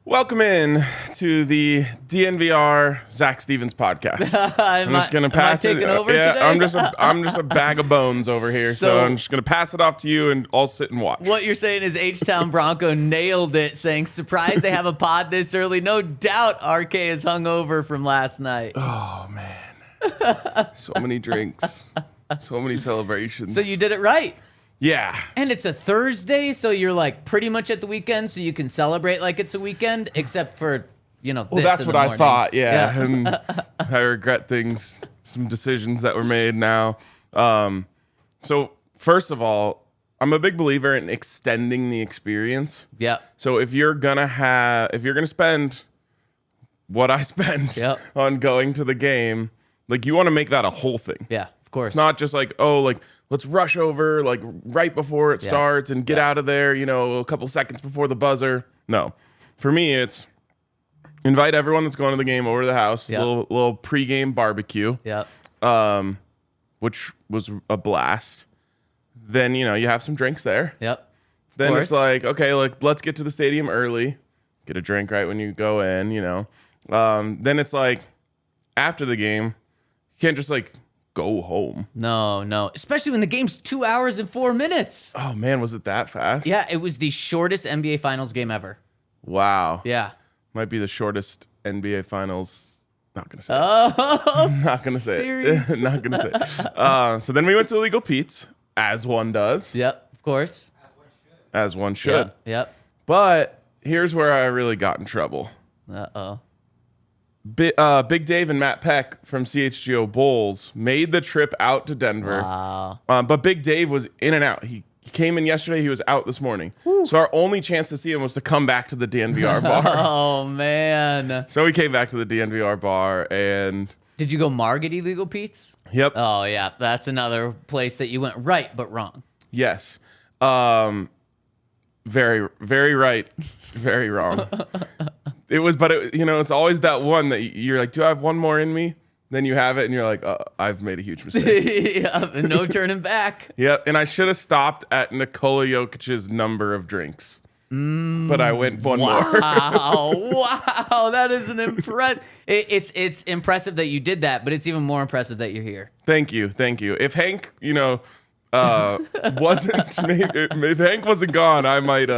Welcome in to the DNVR Zac Stevens podcast. I'm just gonna pass it. Over yeah, today? I'm just a bag of bones over here. So I'm just gonna pass it off to you, and I'll sit and watch. What you're saying is H-Town Bronco nailed it, saying surprised they have a pod this early. No doubt RK is hungover from last night. Oh man, so many drinks, so many celebrations. So you did it right. Yeah. And it's a Thursday, so you're like pretty much at the weekend, so you can celebrate like it's a weekend, except for, Well, this that's in what the I morning. thought, yeah. And I regret some decisions that were made now. So first of all, I'm a big believer in extending the experience. Yeah. So if you're gonna spend what I spend on going to the game, like you want to make that a whole thing. Yeah, of course. It's not just like, let's rush over like right before it starts and get out of there, a couple seconds before the buzzer. No. For me, it's invite everyone that's going to the game over to the house, little pregame barbecue. Yep. Which was a blast. Then, you have some drinks there. Yep. Then it's like, okay, let's get to the stadium early. Get a drink right when you go in, Then it's like after the game, you can't just like go home. No. Especially when the game's 2 hours and 4 minutes. Oh, man, was it that fast? Yeah, it was the shortest NBA Finals game ever. Wow. Yeah. Might be the shortest NBA Finals. Not going to say Oh, Not going to say serious? it. Not going to say it. So then we went to Illegal Pete's, as one does. Yep, of course. As one should. Yep. But here's where I really got in trouble. Uh-oh. Big Dave and Matt Peck from CHGO Bulls made the trip out to Denver. Wow. But Big Dave was in and out. He came in yesterday. He was out this morning. Woo. So our only chance to see him was to come back to the DNVR bar. Oh, man. So we came back to the DNVR bar and... Did you go Margate Illegal Pete's? Yep. Oh, yeah. That's another place that you went right but wrong. Yes. Very, very right. Very wrong. It's always that one that you're like, do I have one more in me? Then you have it, and you're like, I've made a huge mistake. Yeah, no turning back. Yep, and I should have stopped at Nikola Jokic's number of drinks. But I went one more. Wow, that is an it's impressive that you did that, but it's even more impressive that you're here. Thank you. If Hank, if Hank wasn't gone, I might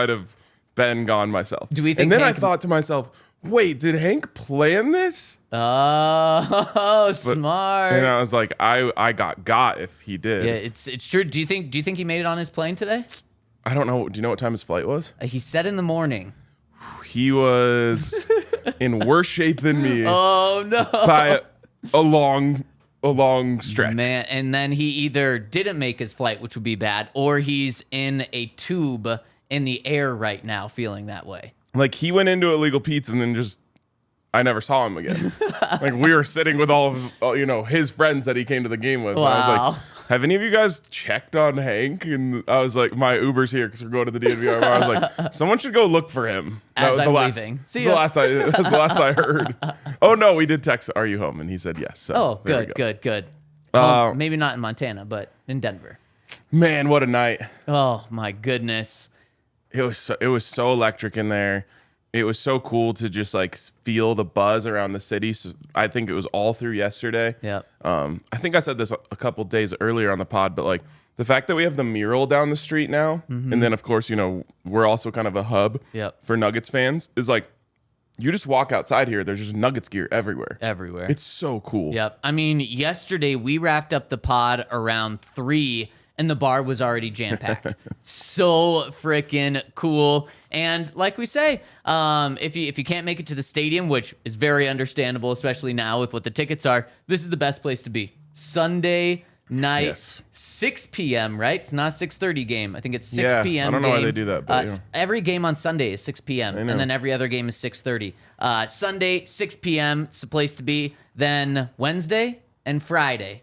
have been gone myself. Do we think? And then Hank... I thought to myself, wait, did Hank plan this? Oh, smart. And I was like, I got if he did. Yeah, it's true. Do you think he made it on his plane today? I don't know. Do you know what time his flight was? He said in the morning. He was in worse shape than me. Oh no! By a long stretch. Man, and then he either didn't make his flight, which would be bad, or he's in a tube in the air right now feeling that way. Like he went into Illegal Pete's and then I never saw him again. Like we were sitting with all of his friends that he came to the game with. Wow. And I was like, have any of you guys checked on Hank? And I was like, my Uber's here because we're going to the DNVR bar. I was like, someone should go look for him. That was leaving. That's the last I heard. Oh no, we did text, are you home? And he said yes. So Good. Well, maybe not in Montana, but in Denver. Man, what a night. Oh my goodness. It was so electric in there. It was so cool to just like feel the buzz around the city. So I think it was all through yesterday. Yeah. I think I said this a couple days earlier on the pod, but like the fact that we have the mural down the street now, and then of course we're also kind of a hub for Nuggets fans, is like you just walk outside here. There's just Nuggets gear everywhere. It's so cool. Yep. I mean, yesterday we wrapped up the pod around 3. And the bar was already jam-packed. So freaking cool. And like we say, if you can't make it to the stadium, which is very understandable, especially now with what the tickets are, this is the best place to be. Sunday night, 6 p.m., right? It's not a 6:30 game. I think it's 6 p.m. I don't know why they do that. But, every game on Sunday is 6 p.m., and then every other game is 6:30. Sunday, 6 p.m., it's the place to be. Then Wednesday and Friday.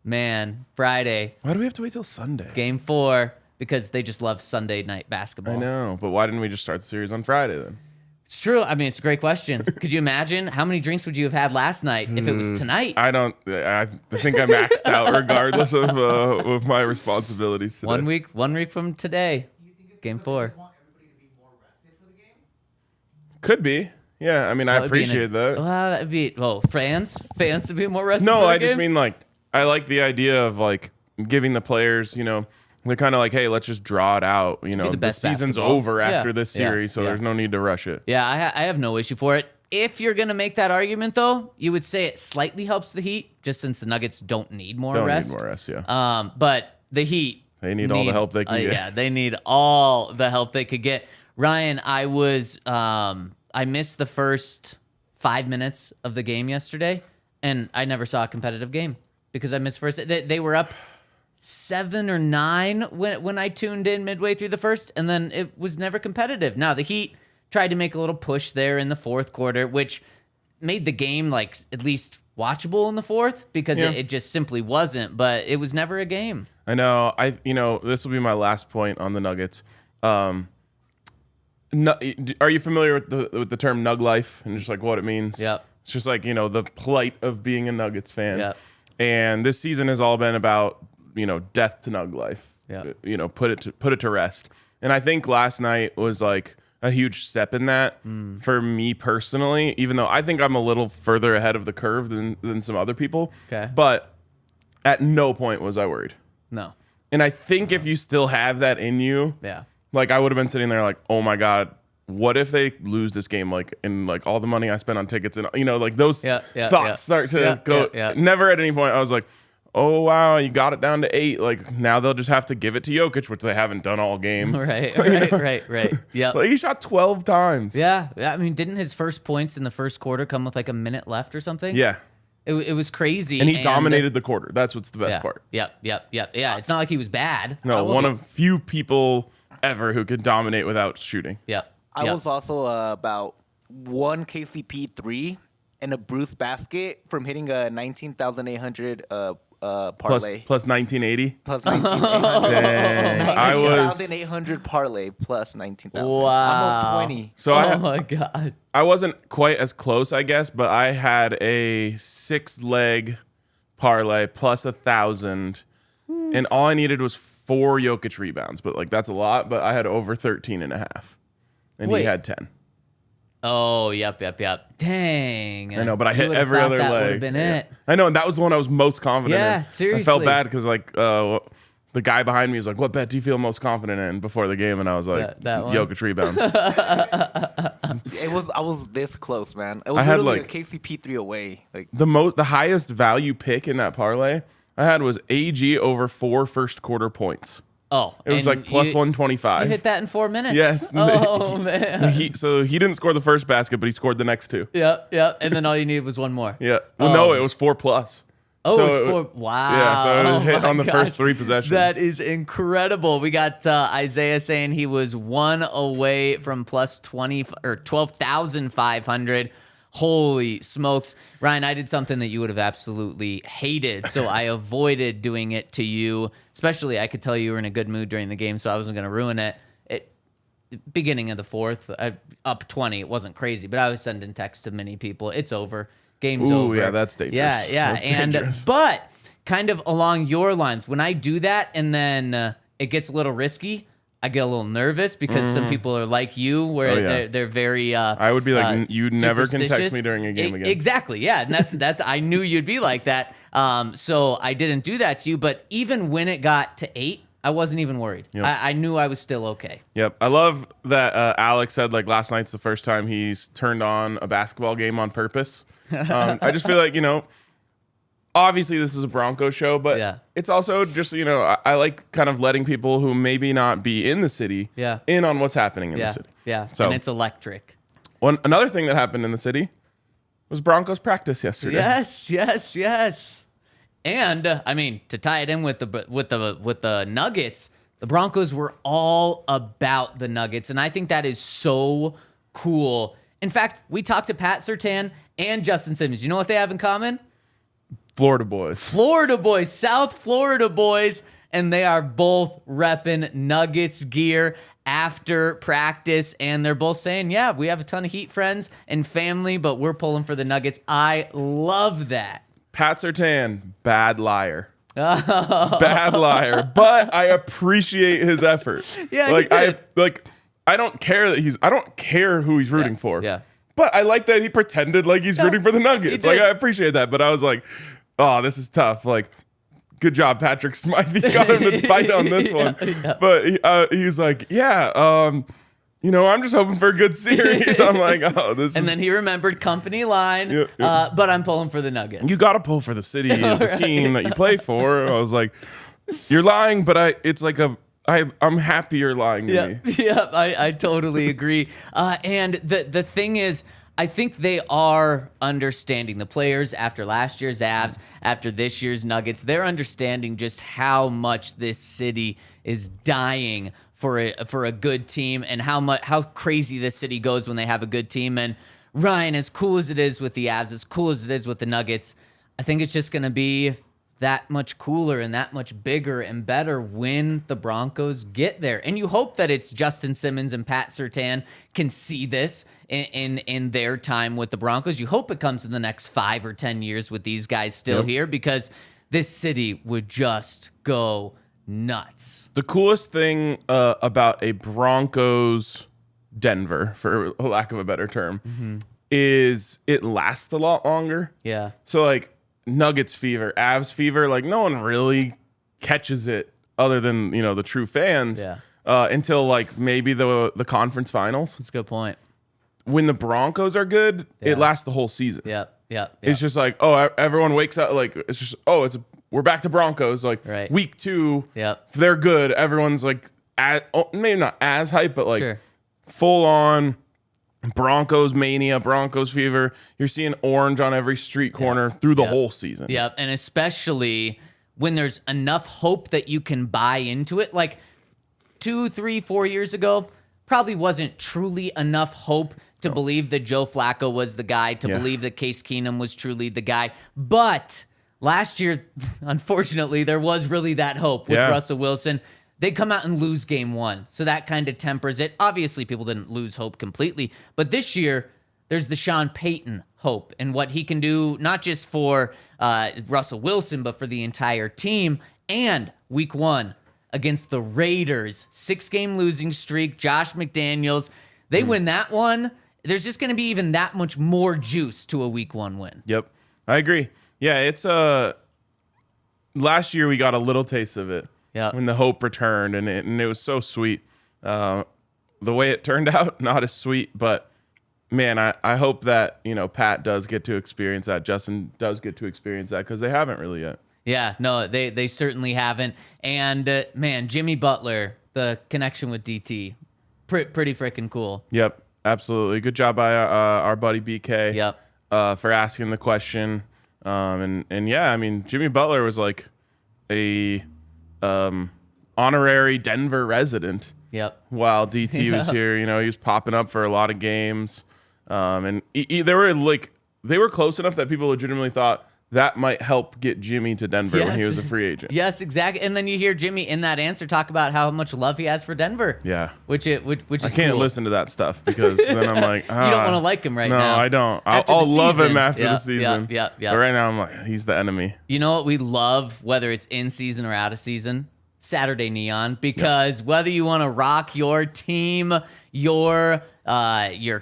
Man, Friday. Why do we have to wait till Sunday? Game 4, because they just love Sunday night basketball. I know, but why didn't we just start the series on Friday then? It's true. I mean, it's a great question. Could you imagine how many drinks would you have had last night if it was tonight? I think I maxed out regardless of my responsibilities today. 1 week from today. Game 4. Could be. Yeah, I mean, I appreciate that. Well, that'd be fans to be more rested. No, for the I just game? mean like I like the idea of like giving the players, they're kind of like, hey, let's just draw it out. The season's over after this series, so there's no need to rush it. Yeah, I have no issue for it. If you're gonna make that argument, though, you would say it slightly helps the Heat, just since the Nuggets don't need more rest. Don't need more rest, yeah. But the Heat, they need all the help they can get. Yeah, they need all the help they could get. Ryan, I missed the first 5 minutes of the game yesterday, and I never saw a competitive game because I missed first. They were up 7 or 9 when I tuned in midway through the first, and then it was never competitive. Now the Heat tried to make a little push there in the fourth quarter, which made the game like at least watchable in the fourth because it just simply wasn't. But it was never a game. I know. This will be my last point on the Nuggets. Are you familiar with the term Nug life and just like what it means? Yep. It's just like the plight of being a Nuggets fan. Yep. And this season has all been about death to Nug life. Yep. Put it to rest. And I think last night was like a huge step in that for me personally, even though I think I'm a little further ahead of the curve than some other people. Okay. But at no point was I worried. No. And I think if you still have that in you, like I would have been sitting there like, oh my God, what if they lose this game? Like, and like all the money I spent on tickets and like those thoughts start to go. Never at any point I was like, oh wow, you got it down to 8. Like now they'll just have to give it to Jokic, which they haven't done all game. Right. Yeah. Like he shot 12 times. Yeah. I mean, didn't his first points in the first quarter come with like a minute left or something? Yeah. It was crazy. And he dominated the quarter. That's what's the best part. Yep. Yeah. It's not like he was bad. No, one of few people ever who could dominate without shooting. Yep. I was also about 1 KCP 3 and a Bruce basket from hitting a 19,800 parlay. Plus 1980. Plus 19,800. Dang. I was 19,800 parlay plus 19,000. Wow. Almost 20. So my God. I wasn't quite as close, I guess, but I had a 6-leg parlay plus 1,000, and all I needed was 4 Jokic rebounds. But like that's a lot. But I had over 13.5, and he had 10. Oh, yep. Dang. I know, but I hit every other that leg. Would have been it. I know, and that was the one I was most confident in. Yeah, seriously. I felt bad because like the guy behind me was like, "What bet do you feel most confident in?" Before the game, and I was like, that one? "Jokic rebounds." I was this close, man. It was I had literally like a KCP 3 away. Like the highest value pick in that parlay I had was AG over 4 first quarter points. Oh, it was like plus 125. You hit that in 4 minutes. Yes. Oh man. So he didn't score the first basket, but he scored the next 2. Yep. And then all you needed was one more. Yeah. Well, no, it was 4 plus. Oh, so it was 4. Wow. Yeah. So it hit my on the gosh. first 3 possessions. That is incredible. We got Isaiah saying he was 1 away from plus 20 or 12,500. Holy smokes. Ryan, I did something that you would have absolutely hated, so I avoided doing it to you. Especially, I could tell you were in a good mood during the game, so I wasn't going to ruin it. Beginning of the fourth, up 20, it wasn't crazy, but I was sending texts to many people. It's over. Game's over. Yeah, that's dangerous. Yeah. That's dangerous. But kind of along your lines, when I do that and then it gets a little risky, I get a little nervous because some people are like you, where they're very. I would be like, you never can text superstitious. me during a game again. Exactly, yeah, and that's. I knew you'd be like that, so I didn't do that to you. But even when it got to 8, I wasn't even worried. Yep. I knew I was still okay. Yep, I love that Alex said like last night's the first time he's turned on a basketball game on purpose. I just feel like obviously this is a Broncos show, but it's also just, I like kind of letting people who maybe not be in the city in on what's happening in the city. Yeah, so and it's electric. Another thing that happened in the city was Broncos practice yesterday. Yes. And I mean, to tie it in with the Nuggets, the Broncos were all about the Nuggets, and I think that is so cool. In fact, we talked to Pat Surtain and Justin Simmons. You know what they have in common? Florida boys, South Florida boys, and they are both repping Nuggets gear after practice, and they're both saying, yeah, we have a ton of Heat friends and family, but we're pulling for the Nuggets. I love that. Pat Surtain, bad liar. Bad liar, but I appreciate his effort. Yeah, I don't care who he's rooting for. Yeah. But I like that he pretended like he's rooting for the Nuggets. Like, I appreciate that. But I was like, oh, this is tough. Like, good job, Patrick Smythe. Got him to bite on this one. Yeah. But he was like, I'm just hoping for a good series. I'm like, And then he remembered company line, but I'm pulling for the Nuggets. You got to pull for the city and the team that you play for. I was like, you're lying, but I'm happy you're lying to me. Yeah, I totally agree. And the thing is, I think they are understanding the players after last year's Avs, after this year's Nuggets. They're understanding just how much this city is dying for a good team, and how crazy this city goes when they have a good team. And Ryan, as cool as it is with the Avs, as cool as it is with the Nuggets, I think it's just going to be that much cooler and that much bigger and better when the Broncos get there. And you hope that it's Justin Simmons and Pat Surtain can see this in their time with the Broncos. You hope it comes in the next 5 or 10 years with these guys still here, because this city would just go nuts. The coolest thing about a Broncos Denver, for lack of a better term, is it lasts a lot longer. Yeah. So like Nuggets fever, Avs fever, like no one really catches it other than, the true fans until like maybe the conference finals. That's a good point. When the Broncos are good, it lasts the whole season. Yeah. It's just like, everyone wakes up like, it's just, we're back to Broncos. Like week 2, if they're good, everyone's like, maybe not as hype, but like full on Broncos mania, Broncos fever. You're seeing orange on every street corner through the whole season. Yeah, and especially when there's enough hope that you can buy into it. Like 2, 3, 4 years ago, probably wasn't truly enough hope to believe that Joe Flacco was the guy, to believe that Case Keenum was truly the guy. But last year, unfortunately, there was really that hope with Russell Wilson. They come out and lose game 1, so that kind of tempers it. Obviously, people didn't lose hope completely, but this year, there's the Sean Payton hope and what he can do, not just for Russell Wilson, but for the entire team. And week 1 against the Raiders, 6-game losing streak, Josh McDaniels, they win that one. There's just going to be even that much more juice to a week 1 win. Yep, I agree. Yeah, it's last year we got a little taste of it. Yeah. When the hope returned, and it was so sweet. The way it turned out, not as sweet, but man, I hope that, Pat does get to experience that. Justin does get to experience that, because they haven't really yet. Yeah, no, they certainly haven't. And man, Jimmy Butler, the connection with DT, pretty freaking cool. Yep, absolutely. Good job by our buddy BK. Yep. For asking the question. And yeah, I mean, Jimmy Butler was like a honorary Denver resident. Yep. While DT was here, he was popping up for a lot of games. And they were close enough that people legitimately thought that might help get Jimmy to Denver when he was a free agent. Yes, exactly. And then you hear Jimmy in that answer talk about how much love he has for Denver. Yeah. Which is I can't cool. listen to that stuff, because then I'm like, you don't want to like him right now. No, I don't. I'll love him after the season. Yeah. But right now I'm like, he's the enemy. You know what we love, whether it's in season or out of season? Saturday Neon, because whether you want to rock your team, your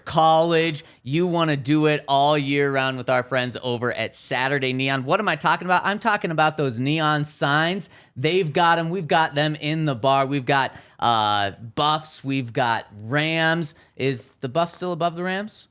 college, you want to do it all year round with our friends over at Saturday Neon. What am I talking about? I'm talking about those neon signs. They've got them. We've got them in the bar. We've got Buffs. We've got Rams. Is the Buffs still above the Rams?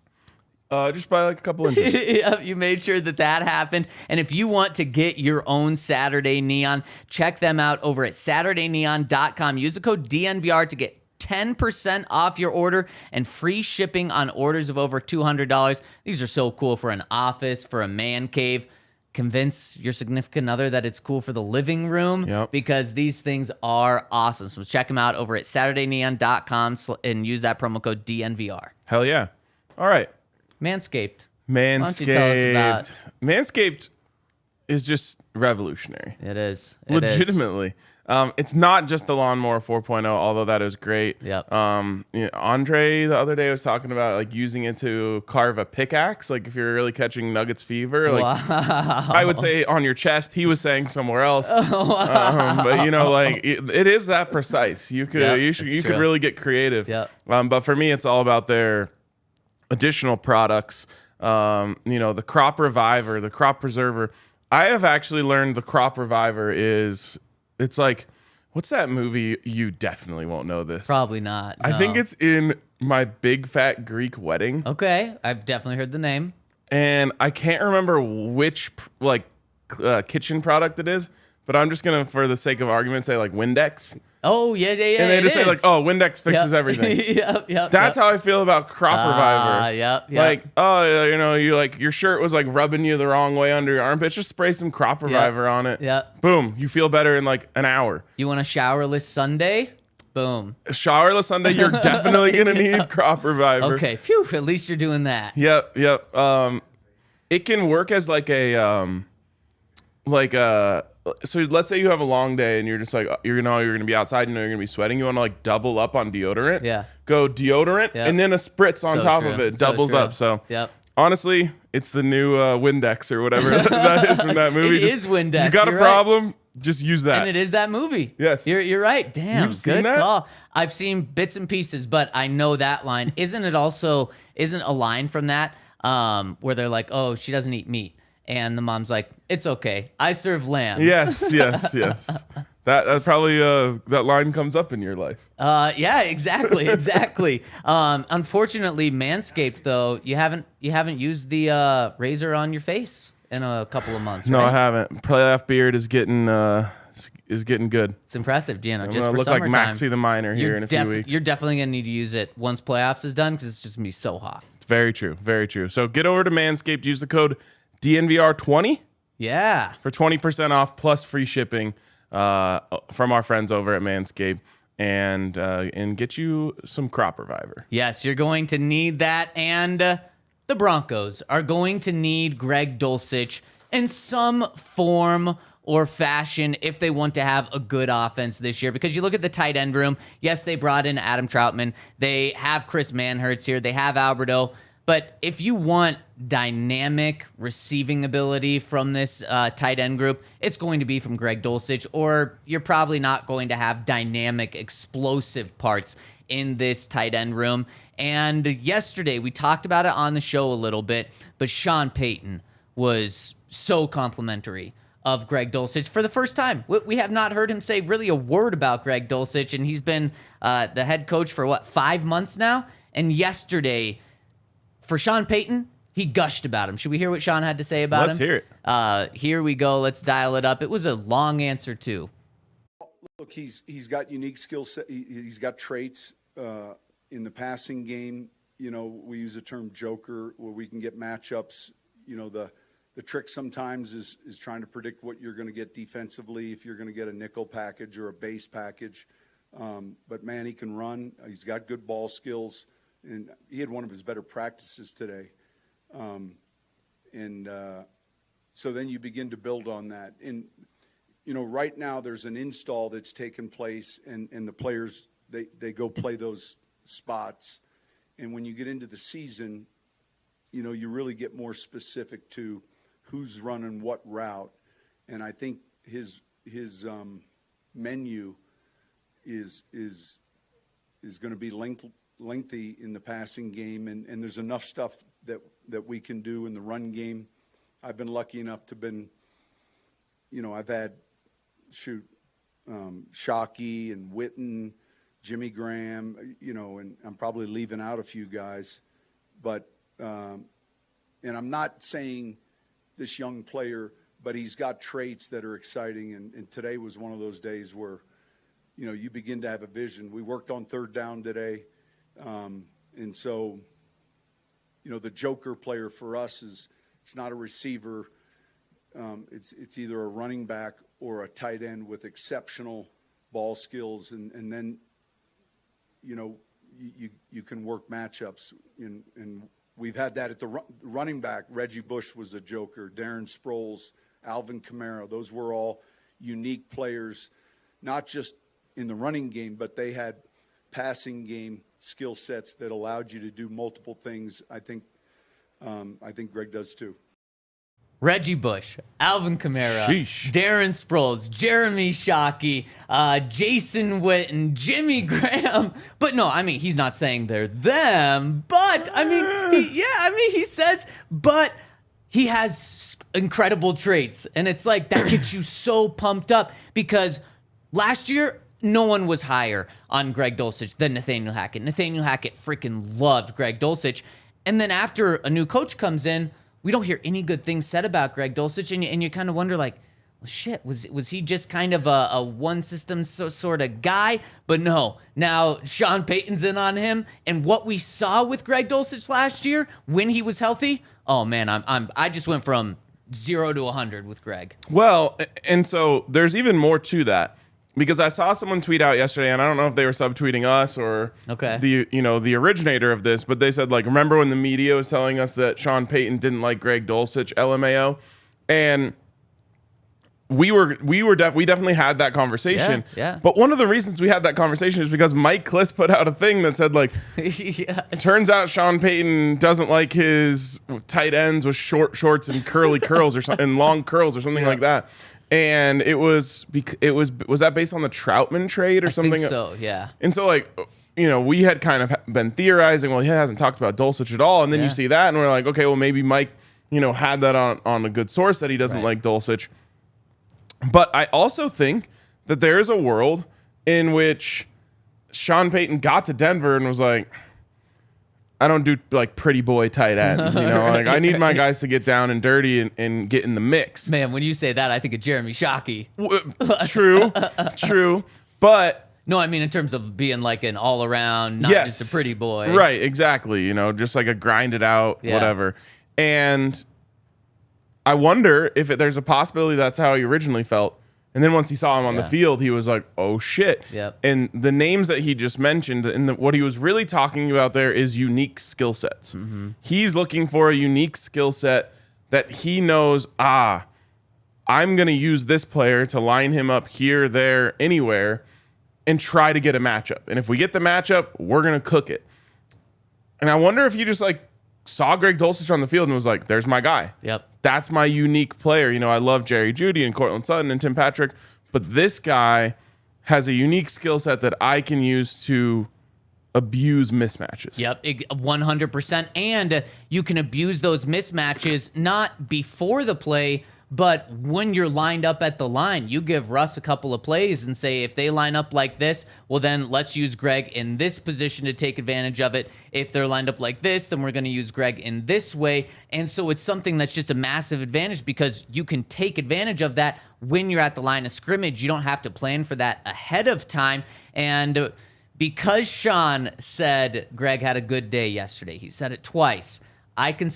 Just by like a couple inches. Yep, you made sure that happened. And if you want to get your own Saturday Neon, check them out over at SaturdayNeon.com. Use the code DNVR to get 10% off your order and free shipping on orders of over $200. These are so cool for an office, for a man cave. Convince your significant other that it's cool for the living room, because these things are awesome. So check them out over at SaturdayNeon.com and use that promo code DNVR. Hell yeah. All right. Manscaped. Why don't you tell us about Manscaped. is just revolutionary. It is. Legitimately. It's not just the Lawnmower 4.0, although that is great. Yep. Andre the other day was talking about like using it to carve a pickaxe, like if you're really catching Nuggets fever. Like Wow. I would say on your chest. He was saying somewhere else. But like it is that precise. You could could really get creative. Yep. But for me, it's all about their additional products. The crop reviver, the crop preserver. I have actually learned the crop reviver it's like, what's that movie? You definitely won't know this. Probably not. I think it's in My Big Fat Greek Wedding. Okay. I've definitely heard the name. And I can't remember which kitchen product it is, but I'm just going to, for the sake of argument, say like Windex. Oh, yeah. And they just say like, oh, Windex fixes everything. Yep. That's how I feel about crop reviver. Yep. Like, you like your shirt was like rubbing you the wrong way under your armpits. Just spray some crop reviver on it. Yep. Boom. You feel better in like an hour. You want a showerless Sunday? Boom. A showerless Sunday, you're definitely going to need crop reviver. Okay. Phew. At least you're doing that. Yep. It can work as like so let's say you have a long day and you're just like, you're going to be outside, you're going to be sweating. You want to like double up on deodorant. Yeah. Go deodorant and then a spritz on top of it. Doubles up. So honestly, it's the new Windex or whatever that is from that movie. It is Windex. You got a problem? Just use that. And it is that movie. Yes. You're right. Damn. You've seen Good that? call. I've seen bits and pieces, but I know that line. Isn't a line from that where they're like, oh, she doesn't eat meat. And the mom's like, it's okay. I serve lamb. Yes. That probably that line comes up in your life. Yeah, exactly. Unfortunately, Manscaped though, you haven't used the razor on your face in a couple of months. No, right? I haven't. Playoff beard is getting good. It's impressive, just I'm for gonna look summertime. like Maxie the Miner here in a few weeks. You're definitely gonna need to use it once playoffs is done because it's just gonna be so hot. It's very true. So get over to Manscaped. Use the code DNVR20. Yeah. For 20% off plus free shipping from our friends over at Manscaped and get you some crop reviver. Yes, you're going to need that. And the Broncos are going to need Greg Dulcich in some form or fashion if they want to have a good offense this year. Because you look at the tight end room. Yes, they brought in Adam Troutman. They have Chris Manhertz here. They have Alberto. But if you want dynamic receiving ability from this tight end group, it's going to be from Greg Dulcich, or you're probably not going to have dynamic, explosive parts in this tight end room. And yesterday, we talked about it on the show a little bit, but Sean Payton was so complimentary of Greg Dulcich for the first time. We have not heard him say really a word about Greg Dulcich, and he's been the head coach for, 5 months now? And yesterday, for Sean Payton, he gushed about him. Should we hear what Sean had to say about him? Let's hear it. Here we go. Let's dial it up. It was a long answer, too. Look, he's got unique skill set. He's got traits in the passing game. We use the term joker, where we can get matchups. The trick sometimes is trying to predict what you're going to get defensively, if you're going to get a nickel package or a base package. But, man, he can run. He's got good ball skills. And he had one of his better practices today. So then you begin to build on that. And, right now there's an install that's taken place, and the players, they go play those spots. And when you get into the season, you really get more specific to who's running what route. And I think his menu is going to be lengthy in the passing game, and there's enough stuff that we can do in the run game. I've been lucky enough to I've had Shockey and Witten, Jimmy Graham, and I'm probably leaving out a few guys, but and I'm not saying this young player, but he's got traits that are exciting, and today was one of those days where you begin to have a vision. We worked on third down today. And so, the joker player for us it's not a receiver. It's either a running back or a tight end with exceptional ball skills. And then, you can work matchups. And we've had that at the running back. Reggie Bush was a joker. Darren Sproles. Alvin Kamara. Those were all unique players, not just in the running game, but they had passing game skill sets that allowed you to do multiple things. I think Greg does too. Reggie Bush, Alvin Kamara, Sheesh. Darren Sproles, Jeremy Shockey, Jason Witten, Jimmy Graham. But no, I mean, he's not saying they're them. But, I mean, he says, but he has incredible traits. And it's like, that gets you so pumped up because last year, no one was higher on Greg Dulcich than Nathaniel Hackett. Nathaniel Hackett freaking loved Greg Dulcich. And then after a new coach comes in, we don't hear any good things said about Greg Dulcich, and you kind of wonder, like, well, shit, was he just kind of a one-system sort of guy? But no, now Sean Payton's in on him, and what we saw with Greg Dulcich last year when he was healthy, oh, man, I just went from 0 to 100 with Greg. Well, and so there's even more to that. Because I saw someone tweet out yesterday, and I don't know if they were subtweeting us or the originator of this, but they said, like, remember when the media was telling us that Sean Payton didn't like Greg Dulcich, LMAO, and we definitely had that conversation. Yeah. But one of the reasons we had that conversation is because Mike Kliss put out a thing that said, like, turns out Sean Payton doesn't like his tight ends with short shorts and curly curls or something, and long curls or something like that. And was that based on the Troutman trade or something? I think so, yeah. And so, like, we had kind of been theorizing, well, he hasn't talked about Dulcich at all. And then you see that, and we're like, okay, well, maybe Mike, had that on a good source that he doesn't like Dulcich. But I also think that there is a world in which Sean Payton got to Denver and was like, I don't do like pretty boy tight ends, like I need my guys to get down and dirty and get in the mix. Man, when you say that, I think of Jeremy Shockey. True. But no, I mean in terms of being like an all around, not just a pretty boy. Right, exactly. Just like a grinded out, whatever. And I wonder if there's a possibility that's how he originally felt. And then once he saw him on the field, he was like, oh, shit. Yep. And the names that he just mentioned, and what he was really talking about there is unique skill sets. Mm-hmm. He's looking for a unique skill set that he knows, I'm going to use this player to line him up here, there, anywhere, and try to get a matchup. And if we get the matchup, we're going to cook it. And I wonder if he just like saw Greg Dulcich on the field and was like, there's my guy. Yep. That's my unique player. I love Jerry Jeudy and Cortland Sutton and Tim Patrick, but this guy has a unique skill set that I can use to abuse mismatches. Yep, 100%. And you can abuse those mismatches not before the play, but when you're lined up at the line. You give Russ a couple of plays and say, if they line up like this, well, then let's use Greg in this position to take advantage of it. If they're lined up like this, then we're going to use Greg in this way. And so it's something that's just a massive advantage because you can take advantage of that when you're at the line of scrimmage. You don't have to plan for that ahead of time. And because Sean said Greg had a good day yesterday, he said it twice, I can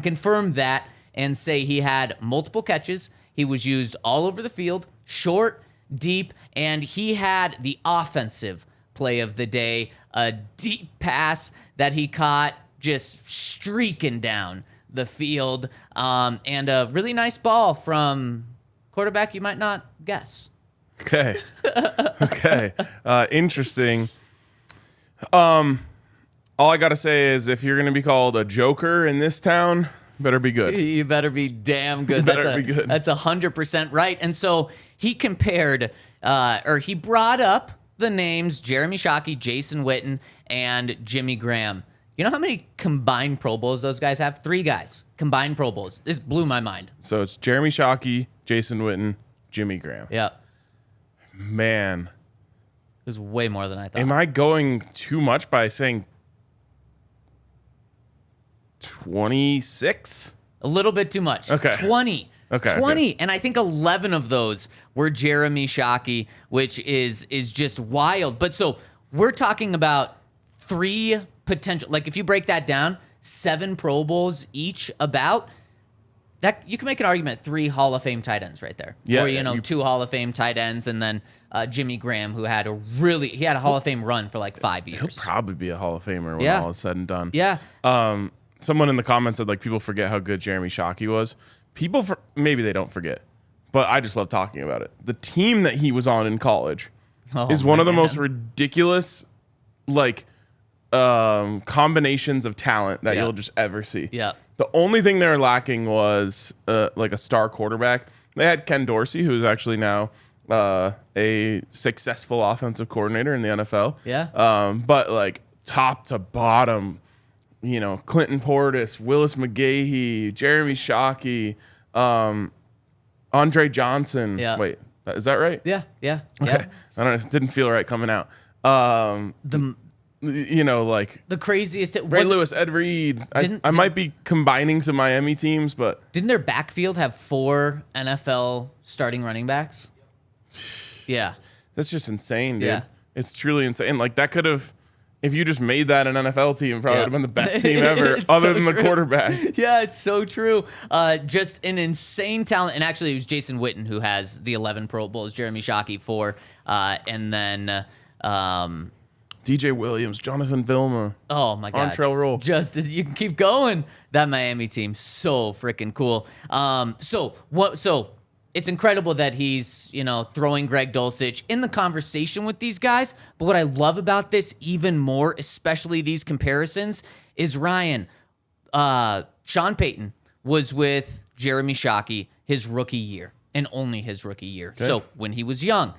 confirm that and say he had multiple catches. He was used all over the field, short, deep, and he had the offensive play of the day, a deep pass that he caught just streaking down the field, and a really nice ball from quarterback you might not guess. Okay. Interesting. All I got to say is if you're going to be called a joker in this town, better be good. You better be damn good. Be good. That's 100% right. And so he compared, he brought up the names Jeremy Shockey, Jason Witten, and Jimmy Graham. You know how many combined Pro Bowls those guys have? 3 guys. Combined Pro Bowls. This blew my mind. So it's Jeremy Shockey, Jason Witten, Jimmy Graham. Yeah. Man. It was way more than I thought. Am I going too much by saying 26? A little bit too much. Okay. 20. Okay. 20. And I think 11 of those were Jeremy Shockey, which is just wild. But so we're talking about 3 potential, like if you break that down, 7 Pro Bowls each about. That you can make an argument 3 Hall of Fame tight ends right there. Yeah, Or 2 Hall of Fame tight ends, and then Jimmy Graham, who had a Hall of Fame run for like 5 years. He'll probably be a Hall of Famer when all is said and done. Yeah. someone in the comments said like people forget how good Jeremy Shockey was. Maybe they don't forget, but I just love talking about it. The team that he was on in college is one of the most ridiculous like combinations of talent that you'll just ever see. Yeah. The only thing they were lacking was like a star quarterback. They had Ken Dorsey, who's actually now a successful offensive coordinator in the NFL. Yeah. But like top to bottom, Clinton Portis, Willis McGahee, Jeremy Shockey, Andre Johnson. Yeah. Wait, is that right? Yeah. Okay. Yeah. I don't know. It didn't feel right coming out. Like the craziest. Ray Lewis, Ed Reed. I might be combining some Miami teams, but didn't their backfield have 4 NFL starting running backs? Yeah. That's just insane, dude. Yeah. It's truly insane. Like that could have, if you just made that an NFL team, probably would have been the best team ever, other than the quarterback. Yeah, it's so true. Just an insane talent. And actually, it was Jason Witten who has the 11 Pro Bowls, Jeremy Shockey 4, and then DJ Williams, Jonathan Vilma. Oh my God. Montrell Roll. Just as you can keep going. That Miami team, so freaking cool. So it's incredible that he's, throwing Greg Dulcich in the conversation with these guys. But what I love about this even more, especially these comparisons, is Ryan. Sean Payton was with Jeremy Shockey his rookie year, and only his rookie year. Okay. So when he was young.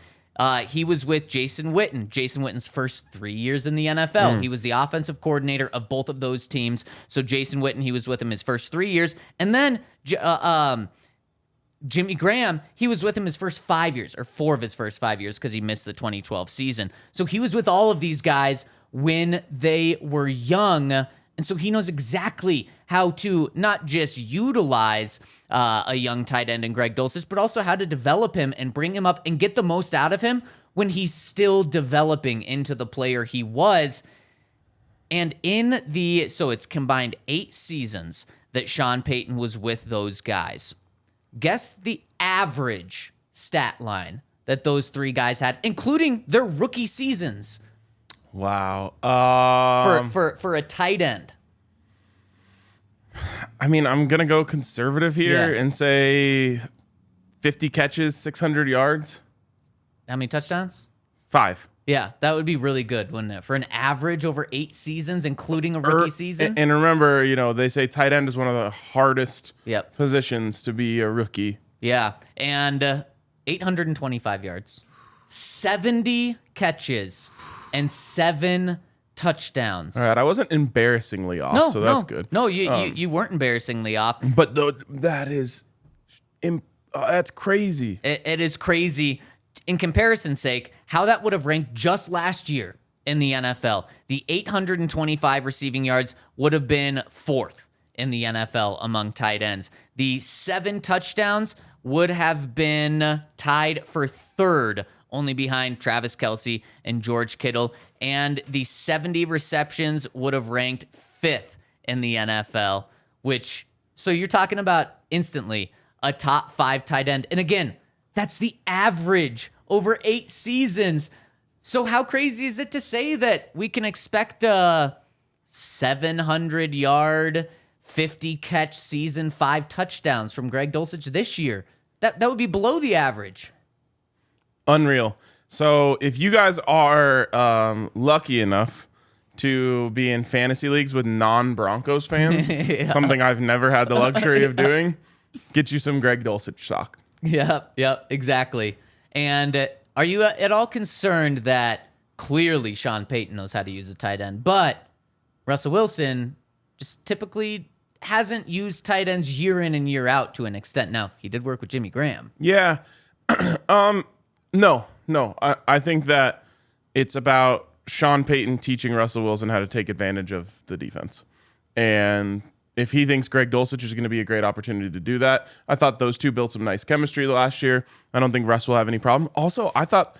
He was with Jason Witten. Jason Witten's first 3 years in the NFL. He was the offensive coordinator of both of those teams. So Jason Witten, he was with him his first 3 years. And then Jimmy Graham, he was with him his first 5 years, or 4 of his first 5 years, because he missed the 2012 season. So he was with all of these guys when they were young. And so he knows exactly how to not just utilize a young tight end in Greg Dulcich, but also how to develop him and bring him up and get the most out of him when he's still developing into the player he was. And so it's combined 8 seasons that Sean Payton was with those guys. Guess the average stat line that those 3 guys had, including their rookie seasons. Wow. For a tight end. I mean, I'm going to go conservative here and say 50 catches, 600 yards. How many touchdowns? 5. Yeah, that would be really good, wouldn't it? For an average over 8 seasons, including a rookie season. And remember, they say tight end is one of the hardest positions to be a rookie. Yeah, and 825 yards, 70 catches, and 7 touchdowns. All right, I wasn't embarrassingly off, so that's good. No, you weren't embarrassingly off. But that's crazy. It is crazy. In comparison's sake, how that would have ranked just last year in the NFL. The 825 receiving yards would have been 4th in the NFL among tight ends. The 7 touchdowns would have been tied for 3rd, only behind Travis Kelce and George Kittle. And the 70 receptions would have ranked 5th in the NFL, so you're talking about instantly a top 5 tight end. And again, that's the average over 8 seasons. So how crazy is it to say that we can expect a 700-yard, 50-catch season, 5 touchdowns from Greg Dulcich this year? That would be below the average. Unreal. So if you guys are lucky enough to be in fantasy leagues with non-Broncos fans, something I've never had the luxury of doing, get you some Greg Dulcich stock. Yep, exactly. And are you at all concerned that clearly Sean Payton knows how to use a tight end, but Russell Wilson just typically hasn't used tight ends year in and year out to an extent? Now, he did work with Jimmy Graham. Yeah. No. I think that it's about Sean Payton teaching Russell Wilson how to take advantage of the defense. And if he thinks Greg Dulcich is going to be a great opportunity to do that, I thought those two built some nice chemistry last year. I don't think Russ will have any problem. Also, I thought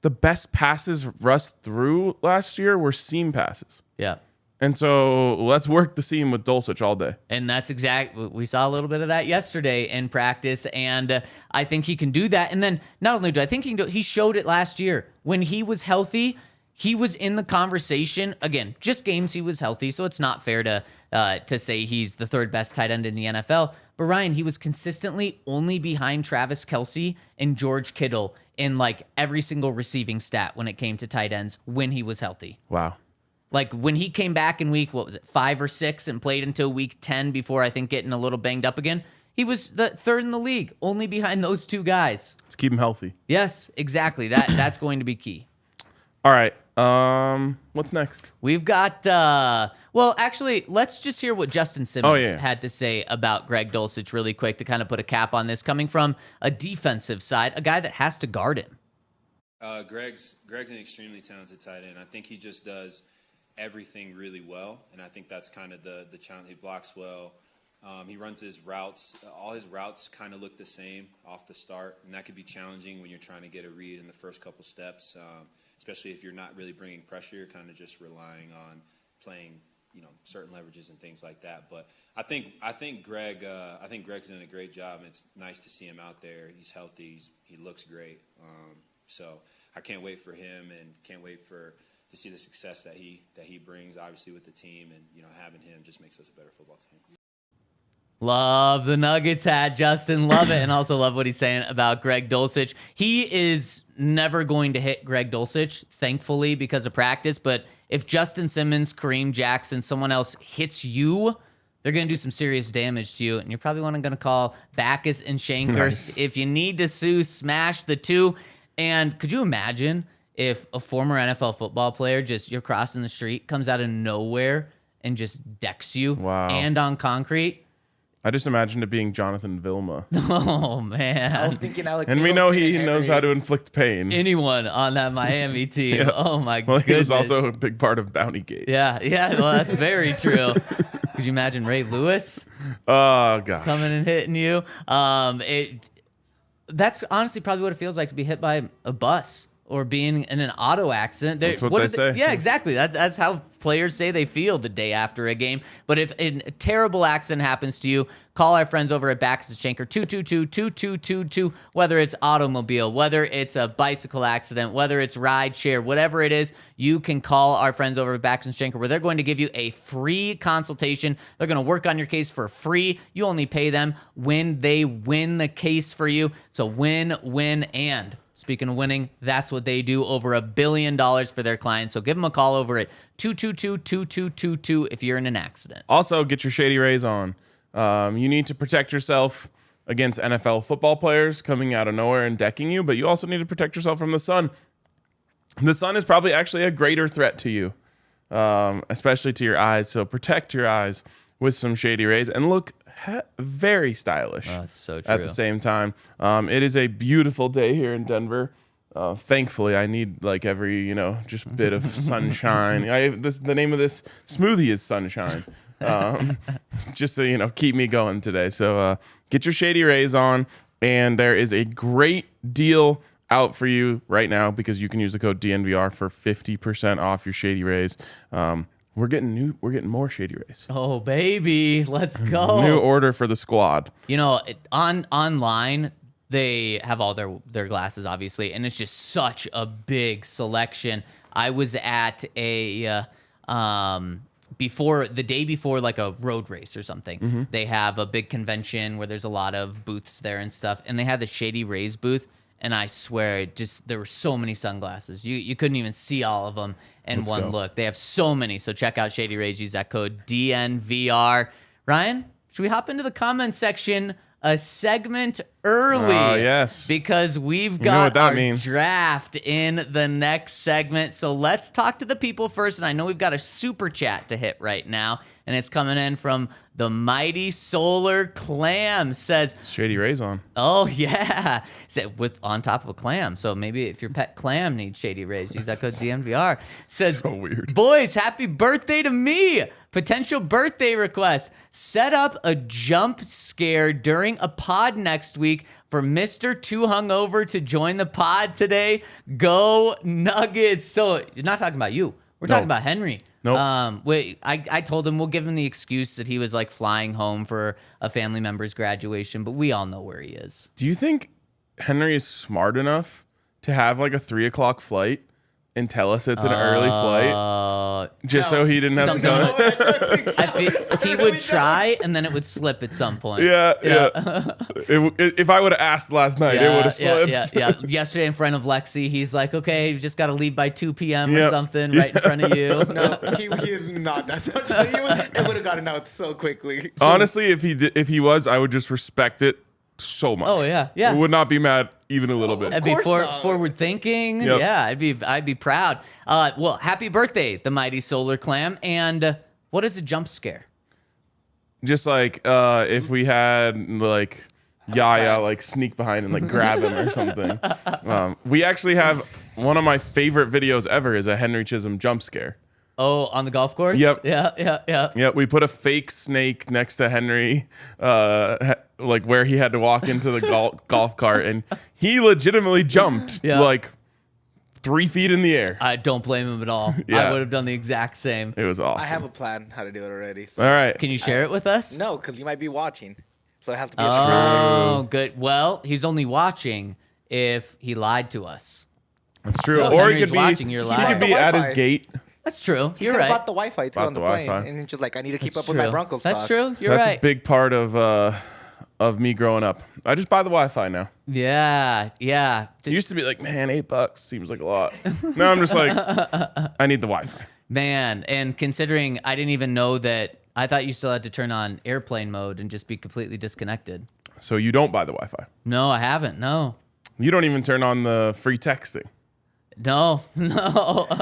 the best passes Russ threw last year were seam passes. Yeah. And so let's work the seam with Dulcich all day. And that's we saw a little bit of that yesterday in practice, and I think he can do that. And then not only do I think he showed it last year. When he was healthy, he was in the conversation. Again, just games he was healthy, so it's not fair to say he's the third best tight end in the NFL. But Ryan, he was consistently only behind Travis Kelce and George Kittle in like every single receiving stat when it came to tight ends when he was healthy. Wow. Like when he came back in week, 5 or 6 and played until week 10 before I think getting a little banged up again, he was the third in the league, only behind those 2 guys. Let's keep him healthy. Yes, exactly. That's going to be key. All right. What's next? We've got, well, actually, let's just hear what Justin Simmons had to say about Greg Dulcich really quick to kind of put a cap on this, coming from a defensive side, a guy that has to guard him. Greg's an extremely talented tight end. I think he just does everything really well, and I think that's kind of the challenge. He blocks well. He runs his routes. All his routes kind of look the same off the start, and that could be challenging when you're trying to get a read in the first couple steps, especially if you're not really bringing pressure. You're kind of just relying on playing, certain leverages and things like that. But I think Greg's done a great job, and it's nice to see him out there. He's healthy. He looks great. So I can't wait for him, and can't wait to see the success that he brings, obviously, with the team, and having him just makes us a better football team. Love the Nuggets hat, Justin. Love it. And also love what he's saying about Greg Dulcich. He is never going to hit Greg Dulcich, thankfully, because of practice. But if Justin Simmons, Kareem Jackson, someone else hits you, they're going to do some serious damage to you. And you're probably going to call Backus and Shanker. Nice. If you need to sue, smash the 2. And could you imagine if a former NFL football player, you're crossing the street, comes out of nowhere and just decks you and on concrete? I just imagined it being Jonathan Vilma. Oh, man. I was thinking Alex. And we know he Hamilton, knows how to inflict pain. Anyone on that Miami team. Yeah. Oh, my Well, goodness. he was also a big part of Bountygate. Yeah, well, that's very true. Could you imagine Ray Lewis Oh, gosh. coming and hitting you? That's honestly probably what it feels like to be hit by a bus or being in an auto accident. That's what they say. Yeah, exactly. That's how players say they feel the day after a game. But if a terrible accident happens to you, call our friends over at Backus and Shanker, 222-2222, whether it's automobile, whether it's a bicycle accident, whether it's ride share, whatever it is, you can call our friends over at Backus and Shanker, where they're going to give you a free consultation. They're going to work on your case for free. You only pay them when they win the case for you. So win, win, and speaking of winning, that's what they do. Over $1 billion for their clients. So give them a call over at 222-2222 if you're in an accident. Also, get your Shady Rays on. You need to protect yourself against NFL football players coming out of nowhere and decking you, but you also need to protect yourself from the sun. The sun is probably actually a greater threat to you, especially to your eyes. So protect your eyes with some Shady Rays and look very stylish. Oh, that's so true. At the same time. It is a beautiful day here in Denver. Thankfully, I need like every just bit of sunshine. The name of this smoothie is Sunshine, just to keep me going today. So get your Shady Rays on, and there is a great deal out for you right now because you can use the code DNVR for 50% off your Shady Rays. We're getting more Shady Rays. Oh, baby. Let's go. New order for the squad. Online, they have all their glasses, obviously, and it's just such a big selection. I was at a the day before like a road race or something. Mm-hmm. They have a big convention where there's a lot of booths there and stuff, and they had the Shady Rays booth. And I swear, there were so many sunglasses. You couldn't even see all of them in one look. They have so many. So check out Shady Rays. Use that code DNVR. Ryan, should we hop into the comment section a segment early? Oh, yes. Because we've You know what got that our means. draft in the next segment. So let's talk to the people first. And I know we've got a super chat to hit right now. And it's coming in from the Mighty Solar Clam. Says, Shady Rays on. oh, yeah. Said on top of a clam. So maybe if your pet clam needs Shady Rays, use that code DNVR. Says, So weird. boys, happy birthday to me. Potential birthday request. Set up a jump scare during a pod next week for Mr. Too Hungover to join the pod today. Go Nuggets. So you're not talking about you. We're talking about Henry. Nope. I told him we'll give him the excuse that he was like flying home for a family member's graduation, but we all know where he is. Do you think Henry is smart enough to have like a 3:00 flight and tell us it's an early flight, just so he didn't have to something come. I feel he would try, and then it would slip at some point. Yeah. If I would have asked last night, it would have slipped. Yeah. Yesterday in front of Lexi, he's like, "Okay, you just got to leave by 2 p.m. or Yep. something, right in front of you." No, he is not. That's not true. It would have gotten out so quickly. Honestly, if he was, I would just respect it so much. Oh, yeah. I would not be mad even a little bit. I'd be course not. forward thinking. Yep. Yeah, I'd be proud. Well, happy birthday, the mighty Solar Clam. And what is a jump scare? Just like if we had like Yaya like sneak behind and like grab him or something. We actually have one of my favorite videos ever is a Henry Chisholm jump scare. Oh, on the golf course? Yep. Yeah. We put a fake snake next to Henry, like where he had to walk into the golf cart, and he legitimately jumped like 3 feet in the air. I don't blame him at all. Yeah. I would have done the exact same. It was awesome. I have a plan how to do it already. So. All right. Can you share it with us? No, because you might be watching. So it has to be a surprise. Oh, good. Well, he's only watching if he lied to us. That's true. So Or Henry's he could be, watching, you're he lying. could be at his Wi-Fi. gate. That's true. He You're could have right. bought the Wi-Fi too Bought on the the plane, Wi-Fi. and he's just like, I need to keep That's up with my true. Broncos That's talk. true. You're That's right. a big part of me growing up. I just buy the Wi-Fi now. Yeah. It used to be like, man, $8 seems like a lot. Now I'm just like, I need the Wi-Fi. Man, and considering I didn't even know that, I thought you still had to turn on airplane mode and just be completely disconnected. So you don't buy the Wi-Fi. No, I haven't. No. You don't even turn on the free texting. No.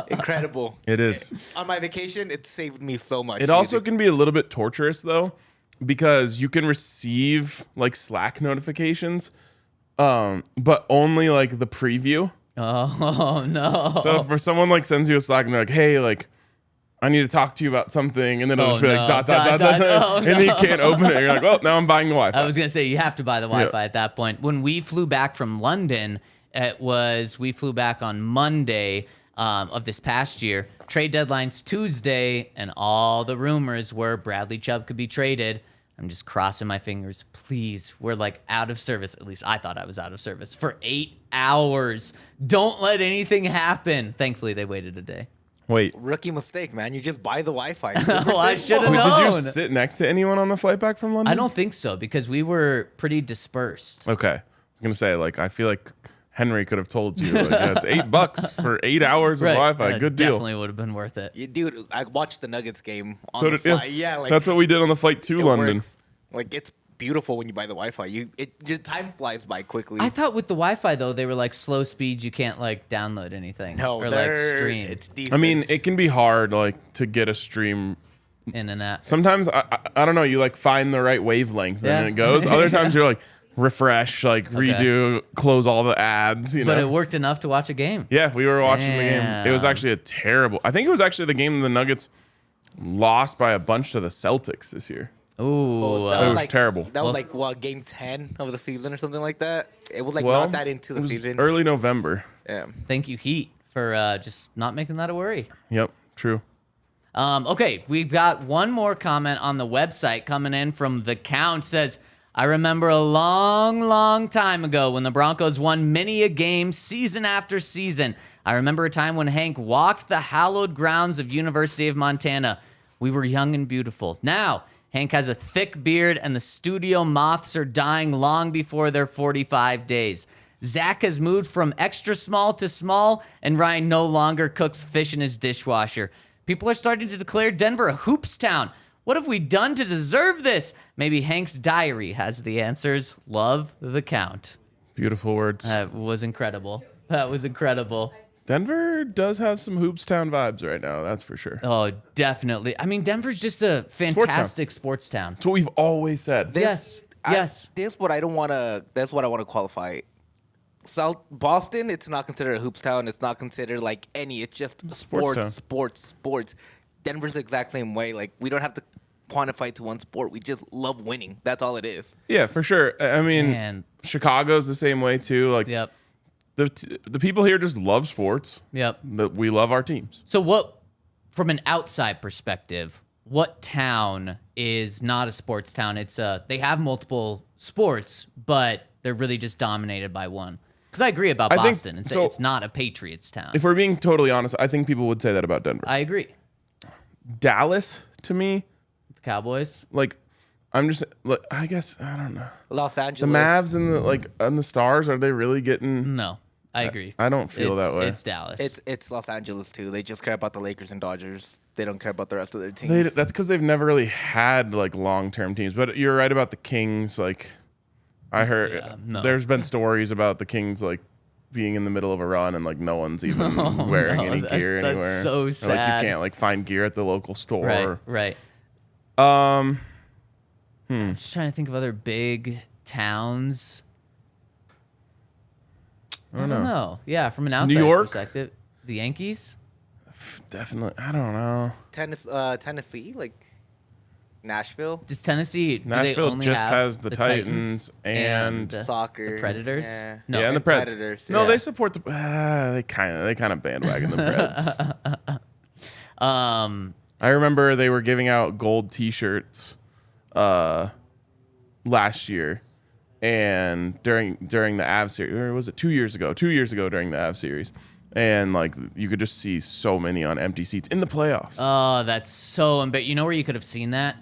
Incredible. It is. On my vacation, it saved me so much. It also can be a little bit torturous though, because you can receive like Slack notifications, but only like the preview. Oh, no. So if someone like sends you a Slack and they're like, "Hey, like, I need to talk to you about something," and then it'll Oh, just be no. like dot dot dot, Oh, and then you can't open it. You're like, "Well, now I'm buying the Wi-Fi." I was going to say, you have to buy the Wi-Fi at that point. When we flew back from London, we flew back on Monday of this past year. Trade deadline's Tuesday, and all the rumors were Bradley Chubb could be traded. I'm just crossing my fingers. Please, we're like out of service. At least I thought I was out of service for 8 hours. Don't let anything happen. Thankfully, they waited a day. Wait, Rookie mistake, man. You just buy the Wi-Fi. Oh, I should have wait, did you known. sit next to anyone on the flight back from London? I don't think so because we were pretty dispersed. Okay, I was gonna say like I feel like Henry could have told you like, yeah, it's $8 for 8 hours of Wi-Fi. Good deal. Definitely would have been worth it. Dude, I watched the Nuggets game on So the did flight. Yeah, like that's what we did on the flight to it London. works. Like it's beautiful when you buy the Wi-Fi. Your time flies by quickly. I thought with the Wi-Fi though, they were like slow speeds. You can't like download anything no, or like they're- stream It's decent. I mean, it can be hard like to get a stream. in and out. Sometimes I don't know. You like find the right wavelength Yeah. and it goes. Other times you're like refresh, like redo, close all the ads. You know. But it worked enough to watch a game. Yeah, we were watching the game. It was Damn. actually a terrible. I think it was actually the game the Nuggets lost by a bunch to the Celtics this year. Ooh, That was terrible. That was like what, game 10 of the season or something like that. It was like Well, not that into it the was season. early November. Yeah. thank you Heat for just not making that a worry. Yep, true. Okay, we've got one more comment on the website coming in from The Count. Says, I remember a long, long time ago when the Broncos won many a game season after season. I remember a time when Hank walked the hallowed grounds of University of Montana. We were young and beautiful. Now, Hank has a thick beard and the studio moths are dying long before their 45 days. Zac has moved from extra small to small, and Ryan no longer cooks fish in his dishwasher. People are starting to declare Denver a hoops town. What have we done to deserve this? Maybe Hank's diary has the answers. Love, The Count. Beautiful words. That was incredible. That was incredible. Denver does have some Hoopstown vibes right now, that's for sure. Oh, definitely. I mean, Denver's just a fantastic sports town. That's what we've always said. Yes. Yes. That's what I want to qualify. South Boston, it's not considered a hoops town. It's not considered like any. It's just town. sports. Denver's the exact same way. Like we don't have to quantify it to one sport. We just love winning. That's all it is. Yeah, for sure. I mean, Man. Chicago's the same way too. Like Yep. the people here just love sports. Yep. But we love our teams. So what, from an outside perspective, what town is not a sports town? It's they have multiple sports, but they're really just dominated by one. Because I agree about I think- Boston and say so- it's not a Patriots town. If we're being totally honest, I think people would say that about Denver. I agree. Dallas, to me, The Cowboys. like, I'm just, like, I guess, I don't know. Los The Angeles. Mavs and the Stars, are they really getting? No, I agree. I don't feel that way. It's Dallas. It's Los Angeles too. They just care about the Lakers and Dodgers. They don't care about the rest of their teams. That's because they've never really had like long-term teams. But you're right about the Kings. Like, I heard there's been stories about the Kings like being in the middle of a run and like no one's even wearing any gear anywhere. That's so Or, like, sad. you can't like find gear at the local store. Right. Um, I'm just trying to think of other big towns. I don't know. Yeah, from an outside York? perspective, the Yankees. definitely. I don't know. Tennessee, like Nashville, Does Tennessee? Do they Nashville only just have has the Titans and soccer, the Predators. Yeah. No, yeah, and the Preds. Predators, No, yeah. they support the. They kind of bandwagon the Preds. I remember they were giving out gold T-shirts last year, and during the Av series, or was it 2 years ago? 2 years ago during the Av series, and like you could just see so many on empty seats in the playoffs. Oh, that's so embarrassing. You know where you could have seen that?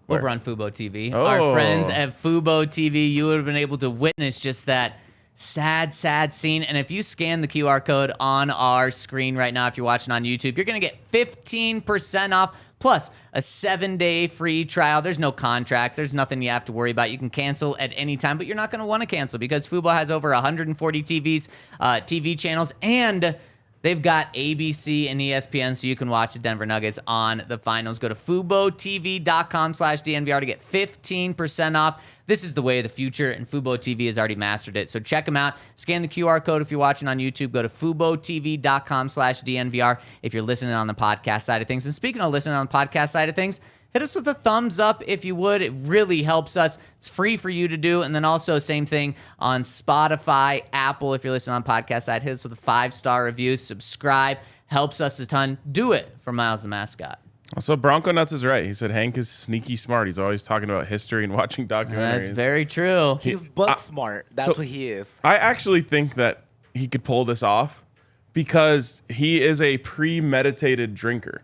Where? Over on Fubo TV. Oh. Our friends at Fubo TV, you would have been able to witness just that sad scene. And if you scan the QR code on our screen right now, if you're watching on YouTube, you're going to get 15% off plus a 7-day free trial. There's no contracts. There's nothing you have to worry about. You can cancel at any time, but you're not going to want to cancel because Fubo has over 140 TV channels, and they've got ABC and ESPN, so you can watch the Denver Nuggets on the finals. Go to FuboTV.com/DNVR to get 15% off. This is the way of the future, and Fubo TV has already mastered it. So check them out. Scan the QR code if you're watching on YouTube. Go to FuboTV.com/DNVR if you're listening on the podcast side of things. And speaking of listening on the podcast side of things, hit us with a thumbs up if you would. It really helps us. It's free for you to do. And then also same thing on Spotify, Apple. If you're listening on podcast side, hit us with a 5-star review. Subscribe. Helps us a ton. Do it for Miles the Mascot. So Bronco Nuts is right. He said Hank is sneaky smart. He's always talking about history and watching documentaries. That's very true. He's book smart. That's what he is. I actually think that he could pull this off because he is a premeditated drinker.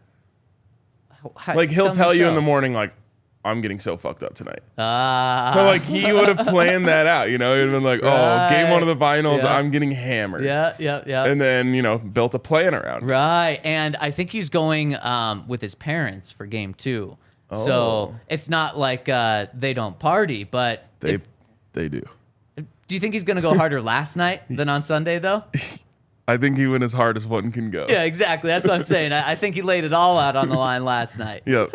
Like he'll tell you in the morning, like, I'm getting so fucked up tonight. So like he would have planned that out, you know. He'd have been like, oh, game one of the finals, Yeah. I'm getting hammered. Yeah. And then, you know, built a plan around it. Right. And I think he's going with his parents for game 2. So it's not like they don't party, but They do. do you think he's going to go harder last night than on Sunday, though? I think he went as hard as one can go. Yeah, exactly. That's what I'm saying. I think he laid it all out on the line last night. Yep.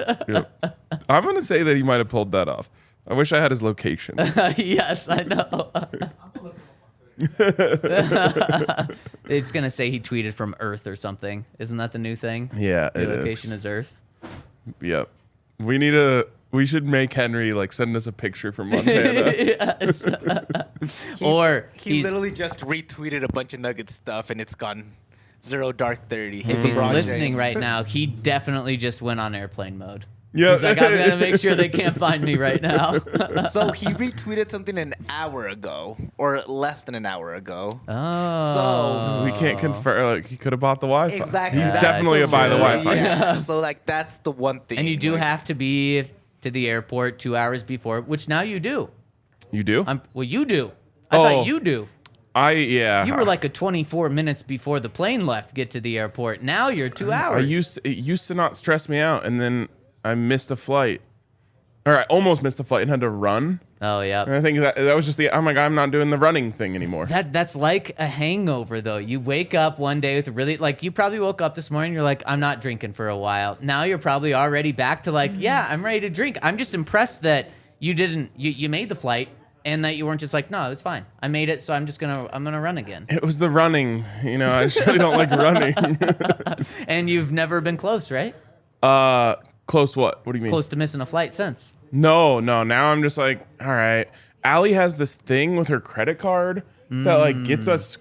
I'm going to say that he might have pulled that off. I wish I had his location. Yes, I know. It's going to say he tweeted from Earth or something. Isn't that the new thing? Yeah, The it location is. is Earth. Yep. We should make Henry like send us a picture from Montana. Yes. Or He he's, literally just retweeted a bunch of Nugget stuff, and it's gone 0 dark 30. if he's LeBron listening James. right now, he definitely just went on airplane mode. Yeah. He's like, I'm going to make sure they can't find me right now. So he retweeted something an hour ago, or less than an hour ago. Oh. We can't confirm. Like he could have bought the Wi-Fi. Exactly. He's That's definitely a buy the true. Wi-Fi. Yeah. So like that's the one thing. And you do like, have to be to the airport 2 hours before, which now you do. You do? Well, you do. I Oh. thought you do. Yeah. You were like a 24 minutes before the plane left to get to the airport. Now you're 2 hours. It used to not stress me out, and then I missed a flight, or I almost missed a flight and had to run. Oh, And yeah. I think that was just I'm like, I'm not doing the running thing anymore. That's like a hangover, though. You wake up one day with really, like, you probably woke up this morning, you're like, I'm not drinking for a while. Now you're probably already back to like, yeah, I'm ready to drink. I'm just impressed that you made the flight and that you weren't just like, no, it was fine. I made it, so I'm gonna run again. It was the running. You know, I just really don't like running. And you've never been close, right? Close what? What do you mean? Close to missing a flight since. No. Now I'm just like, all right. Allie has this thing with her credit card that like gets us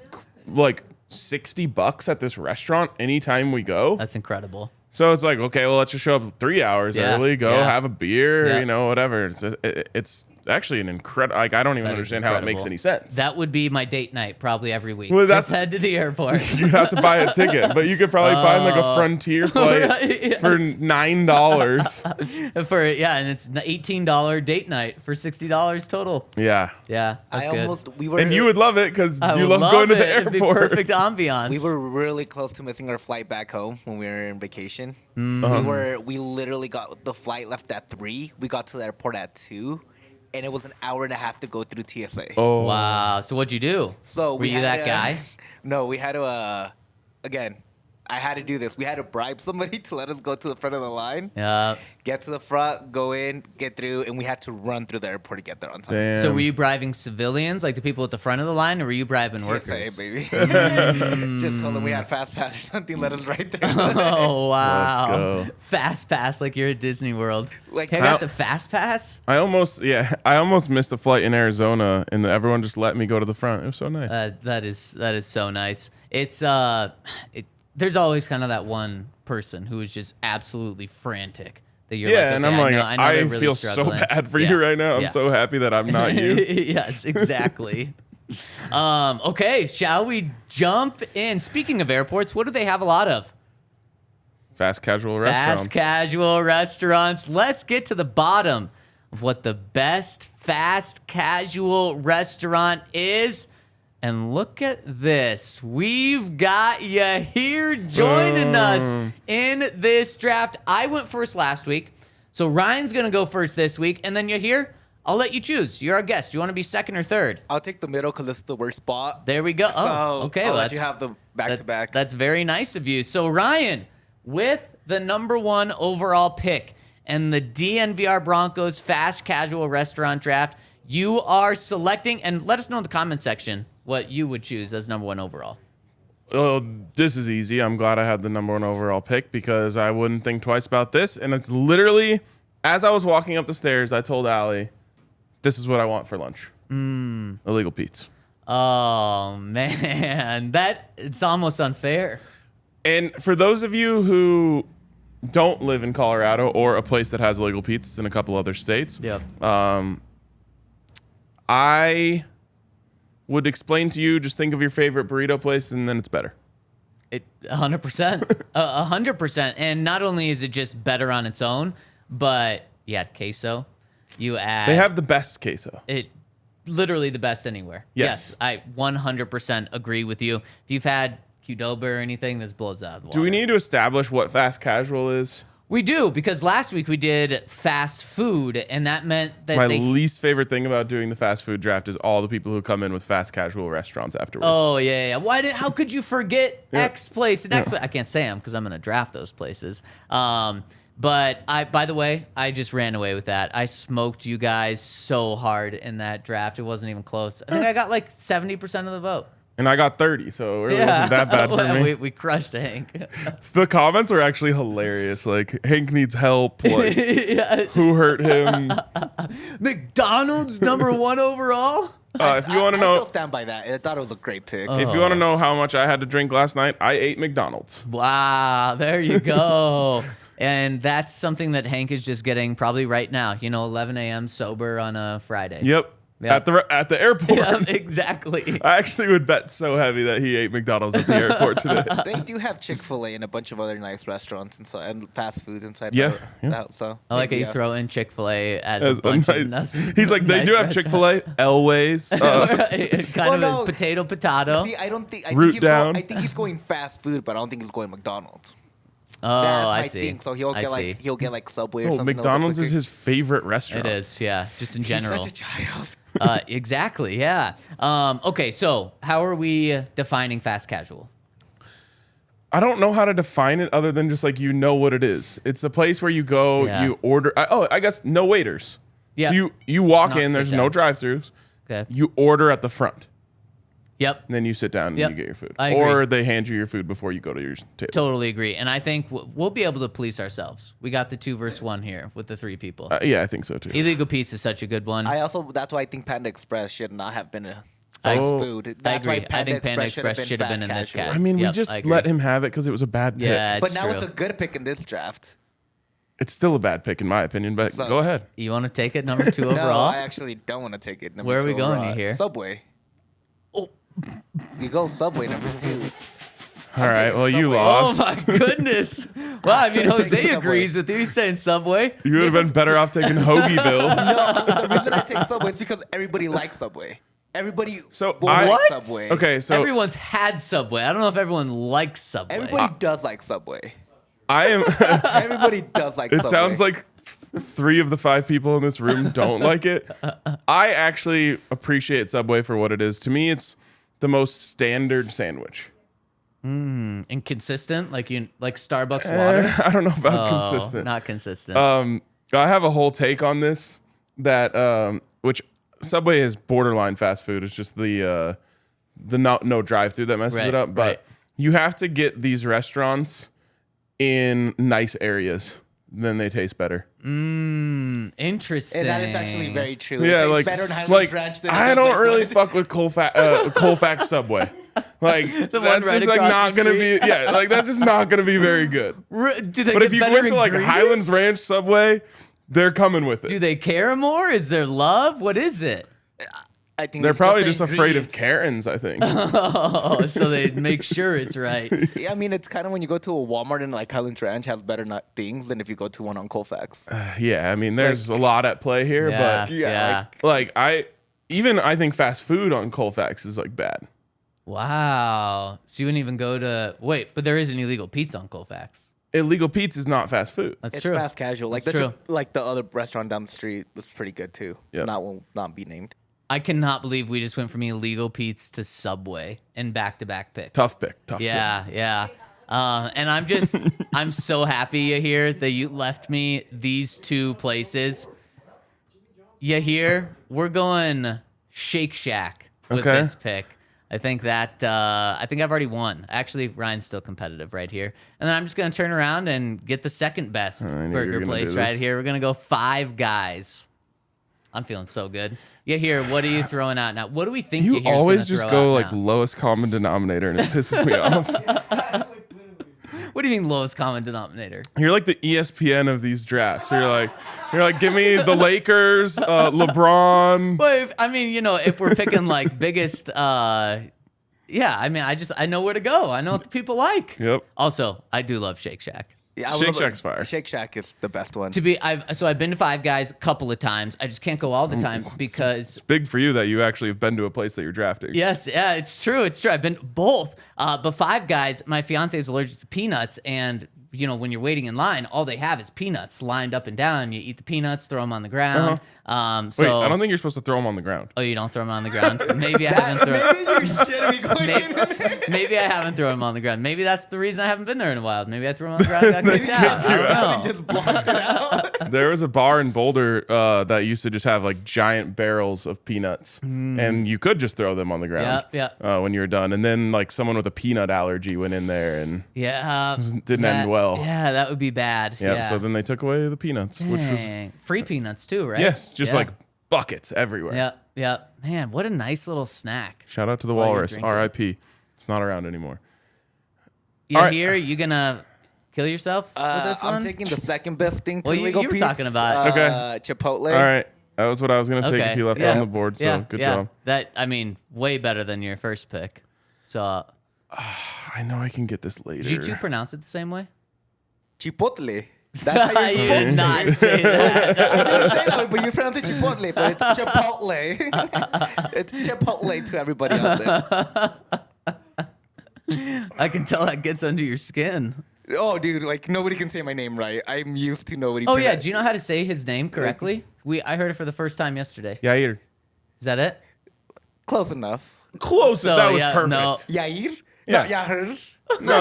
like $60 at this restaurant anytime we go. That's incredible. So it's like, okay, well, let's just show up 3 hours Yeah, early, go yeah. have a beer, Yeah. you know, whatever. It's actually an incredible. Like, I don't even That is understand how it makes incredible. any sense. That would be my date night probably every week. Well, Just head to the airport. You have to buy a ticket, but you could probably find like a Frontier flight Right, for yes. $9. And it's $18 date night for $60 total. Yeah. Yeah, that's good. We were, And you would love it because I you would love going to the it. It'd be airport. perfect ambiance. we were really close to missing our flight back home when we were in vacation. Mm-hmm. We literally got the flight left at 3. We got to the airport at 2, and it was an hour and a half to go through TSA. Oh. Wow. So what'd you do? So were you that guy? No, we had to. Again, I had to do this. We had to bribe somebody to let us go to the front of the line. Yeah. Get to the front, go in, get through, and we had to run through the airport to get there on time. Damn. So were you bribing civilians, like the people at the front of the line, or were you bribing TSA, workers? baby. Just told them we had fast pass or something. Let us right through. Oh wow! Let's go. Fast pass, like you're at Disney World. Like, Hey, I got the fast pass. I almost missed a flight in Arizona, and everyone just let me go to the front. It was so nice. That is so nice. It's there's always kind of that one person who is just absolutely frantic. That you're yeah, like, and okay, I'm like, I know I they're really feel so struggling. bad for Yeah, you right now. I'm yeah. so happy that I'm not you. Yes, exactly. Okay, shall we jump in? Speaking of airports, what do they have a lot of? Fast casual restaurants. Fast casual restaurants. Let's get to the bottom of what the best fast casual restaurant is. And look at this. We've got you here joining us in this draft. I went first last week, so Ryan's going to go first this week. And then you're here. I'll let you choose. You're our guest. Do you want to be second or third? I'll take the middle because it's the worst spot. There we go. So Oh, okay. I'll well, let you have the back-to-back. That's very nice of you. So, Ryan, with the number 1 overall pick and the DNVR Broncos fast casual restaurant draft, you are selecting, and let us know in the comment section what you would choose as number 1 overall. Oh, this is easy. I'm glad I had the number 1 overall pick because I wouldn't think twice about this. And it's literally, as I was walking up the stairs, I told Allie, this is what I want for lunch. Illegal Pete's. Oh, man. It's almost unfair. And for those of you who don't live in Colorado or a place that has illegal Pete's in a couple other states, Yep. I would explain to you, just think of your favorite burrito place and then it's better. 100%. 100%. And not only is it just better on its own, but you add queso. You add... They have the best queso. It literally the best anywhere. Yes. I 100% agree with you. If you've had Qdoba or anything, this blows out of the water. Do we need to establish what fast casual is? We do, because last week we did fast food, and that meant that My least favorite thing about doing the fast food draft is all the people who come in with fast casual restaurants afterwards. Oh yeah. How could you forget X place and X place? I can't say them because I'm gonna draft those places. But by the way, I just ran away with that. I smoked you guys so hard in that draft. It wasn't even close. I think I got like 70% of the vote. And I got 30, so it really wasn't that bad for me. We crushed Hank. The comments are actually hilarious. Like, Hank needs help. Like, Yes. who hurt him? McDonald's number 1 overall? If you want to I still know, stand by that. I thought it was a great pick. if you want to know how much I had to drink last night, I ate McDonald's. Wow, there you go. And that's something that Hank is just getting probably right now. 11 a.m. sober on a Friday. Yep. Yep. At the airport. Yeah, exactly. I actually would bet so heavy that he ate McDonald's at the airport today. They do have Chick-fil-A and a bunch of other nice restaurants inside and fast foods inside. Yeah, the yeah. house, so I like how you yeah. throw in Chick-fil-A as As a bunch a of nice- nice. He's like, they nice do have Chick-fil-A, Elways. kind Well, of no. a potato. See, I don't think. Root down. I think he's going fast food, but I don't think he's going McDonald's. Oh, That's I my see. thing. So he'll I get see. like Subway or Oh, something. a little bit McDonald's is quicker. his favorite restaurant. It is, yeah. Just in general. He's such a child. Exactly, yeah. Okay, so how are we defining fast casual? I don't know how to define it other than just like what it is. It's a place where you go, Yeah. you order. I guess no waiters. Yeah. So you walk It's not in, there's sit no down. drive-throughs. Okay. You order at the front. Yep. And then you sit down and Yep. you get your food. I agree. Or they hand you your food before you go to your table. Totally agree. And I think we'll be able to police ourselves. We got the 2 versus 1 here with the 3 people. Yeah, I think so too. Illegal Pizza is such a good one. That's why I think Panda Express should not have been a I- fast Oh. food. I That's why agree. I think Panda Express should have been in fast this casual. cat. I mean, we Yep, just I agree. let him have it because it was a bad pick. Yeah, But it's now true. it's a good pick in this draft. It's still a bad pick in my opinion, but So- go ahead. You want to take it number 2 No, overall? I actually don't want to take it. Number Where are 2 we going overall. here? Subway. Oh. You go Subway number 2. All right, well, you Subway. Oh lost. my goodness! Well, I mean, Jose Subway. agrees with you. He's saying Subway. You would have been better off taking Hoagieville. No, the reason I take Subway is because everybody likes Subway. Everybody So will I- like What? Subway. Okay, so Everyone's had Subway. I don't know if everyone likes Subway. Everybody does like Subway. I am. Everybody does like It Subway. sounds like 3 of the 5 people in this room don't like it. I actually appreciate Subway for what it is. To me, it's the most standard sandwich. Inconsistent, like Starbucks water. I don't know about Oh, consistent. not consistent. I have a whole take on this that which Subway is borderline fast food. It's just the no drive through that messes Right, it up. But right. you have to get these restaurants in nice areas, then they taste better. Interesting. and that is actually very true. Yeah, It like, tastes better in Highlands like Ranch than it I does, don't like, really what- fuck with Colfax Subway. Like one that's right just like across not the gonna be street. like that's just not gonna be very good. Do they But get if you better went to like ingredients? Highlands Ranch Subway, they're coming with it. Do they care more? Is there love? What is it? I think They're it's probably the just afraid of ingredients. Karens, I think. Oh, so they make sure it's right. Yeah, I mean, it's kind of when you go to a Walmart and like Highlands Ranch has better things than if you go to one on Colfax. Yeah, I mean, there's a lot at play here, Yeah, but yeah. like I think fast food on Colfax is like bad. Wow. So you wouldn't even go to but there is an illegal pizza on Colfax. Illegal pizza is not fast food. That's It's true. fast casual. Like That's true. like the other restaurant down the street was pretty good too. Yeah. Will not be named. I cannot believe we just went from illegal Pete's to Subway in back-to-back picks. Tough pick. Yeah, yeah. And I'm so happy here that you left me these 2 places. You hear? We're going Shake Shack with Okay. this pick. I think I've already won. Actually, Ryan's still competitive right here. And then I'm just gonna turn around and get the second best knew you were burger gonna place do right this. here. We're gonna go Five Guys. I'm feeling so good. Yeah, here. What are you throwing out now? What do we think You Yahir's always gonna just throw go out like now? lowest common denominator, and it pisses me off. What do you mean lowest common denominator? You're like the ESPN of these drafts. So you're like, give me the Lakers, LeBron. Well, if we're picking like biggest, I know where to go. I know what the people like. Yep. Also, I do love Shake Shack. Yeah, Shake Shack's fire. Shake Shack is the best one. I've been to Five Guys a couple of times. I just can't go all the time because Big for you that you actually have been to a place that you're drafting. yes, yeah, it's true. It's true. I've been both. But Five Guys, my fiance is allergic to peanuts, and when you're waiting in line, all they have is peanuts lined up and down. You eat the peanuts, throw them on the ground. Wait, I don't think you're supposed to throw them on the ground. Oh, you don't throw them on the ground? Maybe I haven't thrown. Maybe you shouldn't be going in there. Maybe I haven't thrown them on the ground. Maybe that's the reason I haven't been there in a while. Maybe I threw them on the ground and got kicked out. I don't know. Just blocked it out. There was a bar in Boulder that used to just have like giant barrels of peanuts, and you could just throw them on the ground Yeah, when you were done. And then like someone with a peanut allergy went in there and Yeah. didn't end well. Yeah, that would be bad. Yeah, Yeah. so then they took away the peanuts, which was Dang. Free peanuts too, right? yes, just Yeah. like buckets everywhere. Yeah, yeah. Man, what a nice little snack. Shout out to the While you're walrus, drinking. R.I.P. It's not around anymore. You All right. here? You gonna kill yourself with this one? I'm taking the second best thing to Well, you illegal were Pete's, talking about- Okay. Chipotle. All right, that was what I was gonna take if you left it on the board. So good job. That way better than your first pick. So I know I can get this later. did you pronounce it the same way? Chipotle. That's how you you're did not say that. I didn't say that way, but you pronounce it Chipotle, but it's Chipotle. It's Chipotle to everybody out there. I can tell that gets under your skin. Oh, dude, like nobody can say my name right. I'm used to nobody. Oh yeah, do you know how to say his name correctly? I heard it for the first time yesterday. Yair. Is that it? Close enough. Close. So, that was yeah, perfect. no. Yair? Yeah. Not Yahir. No,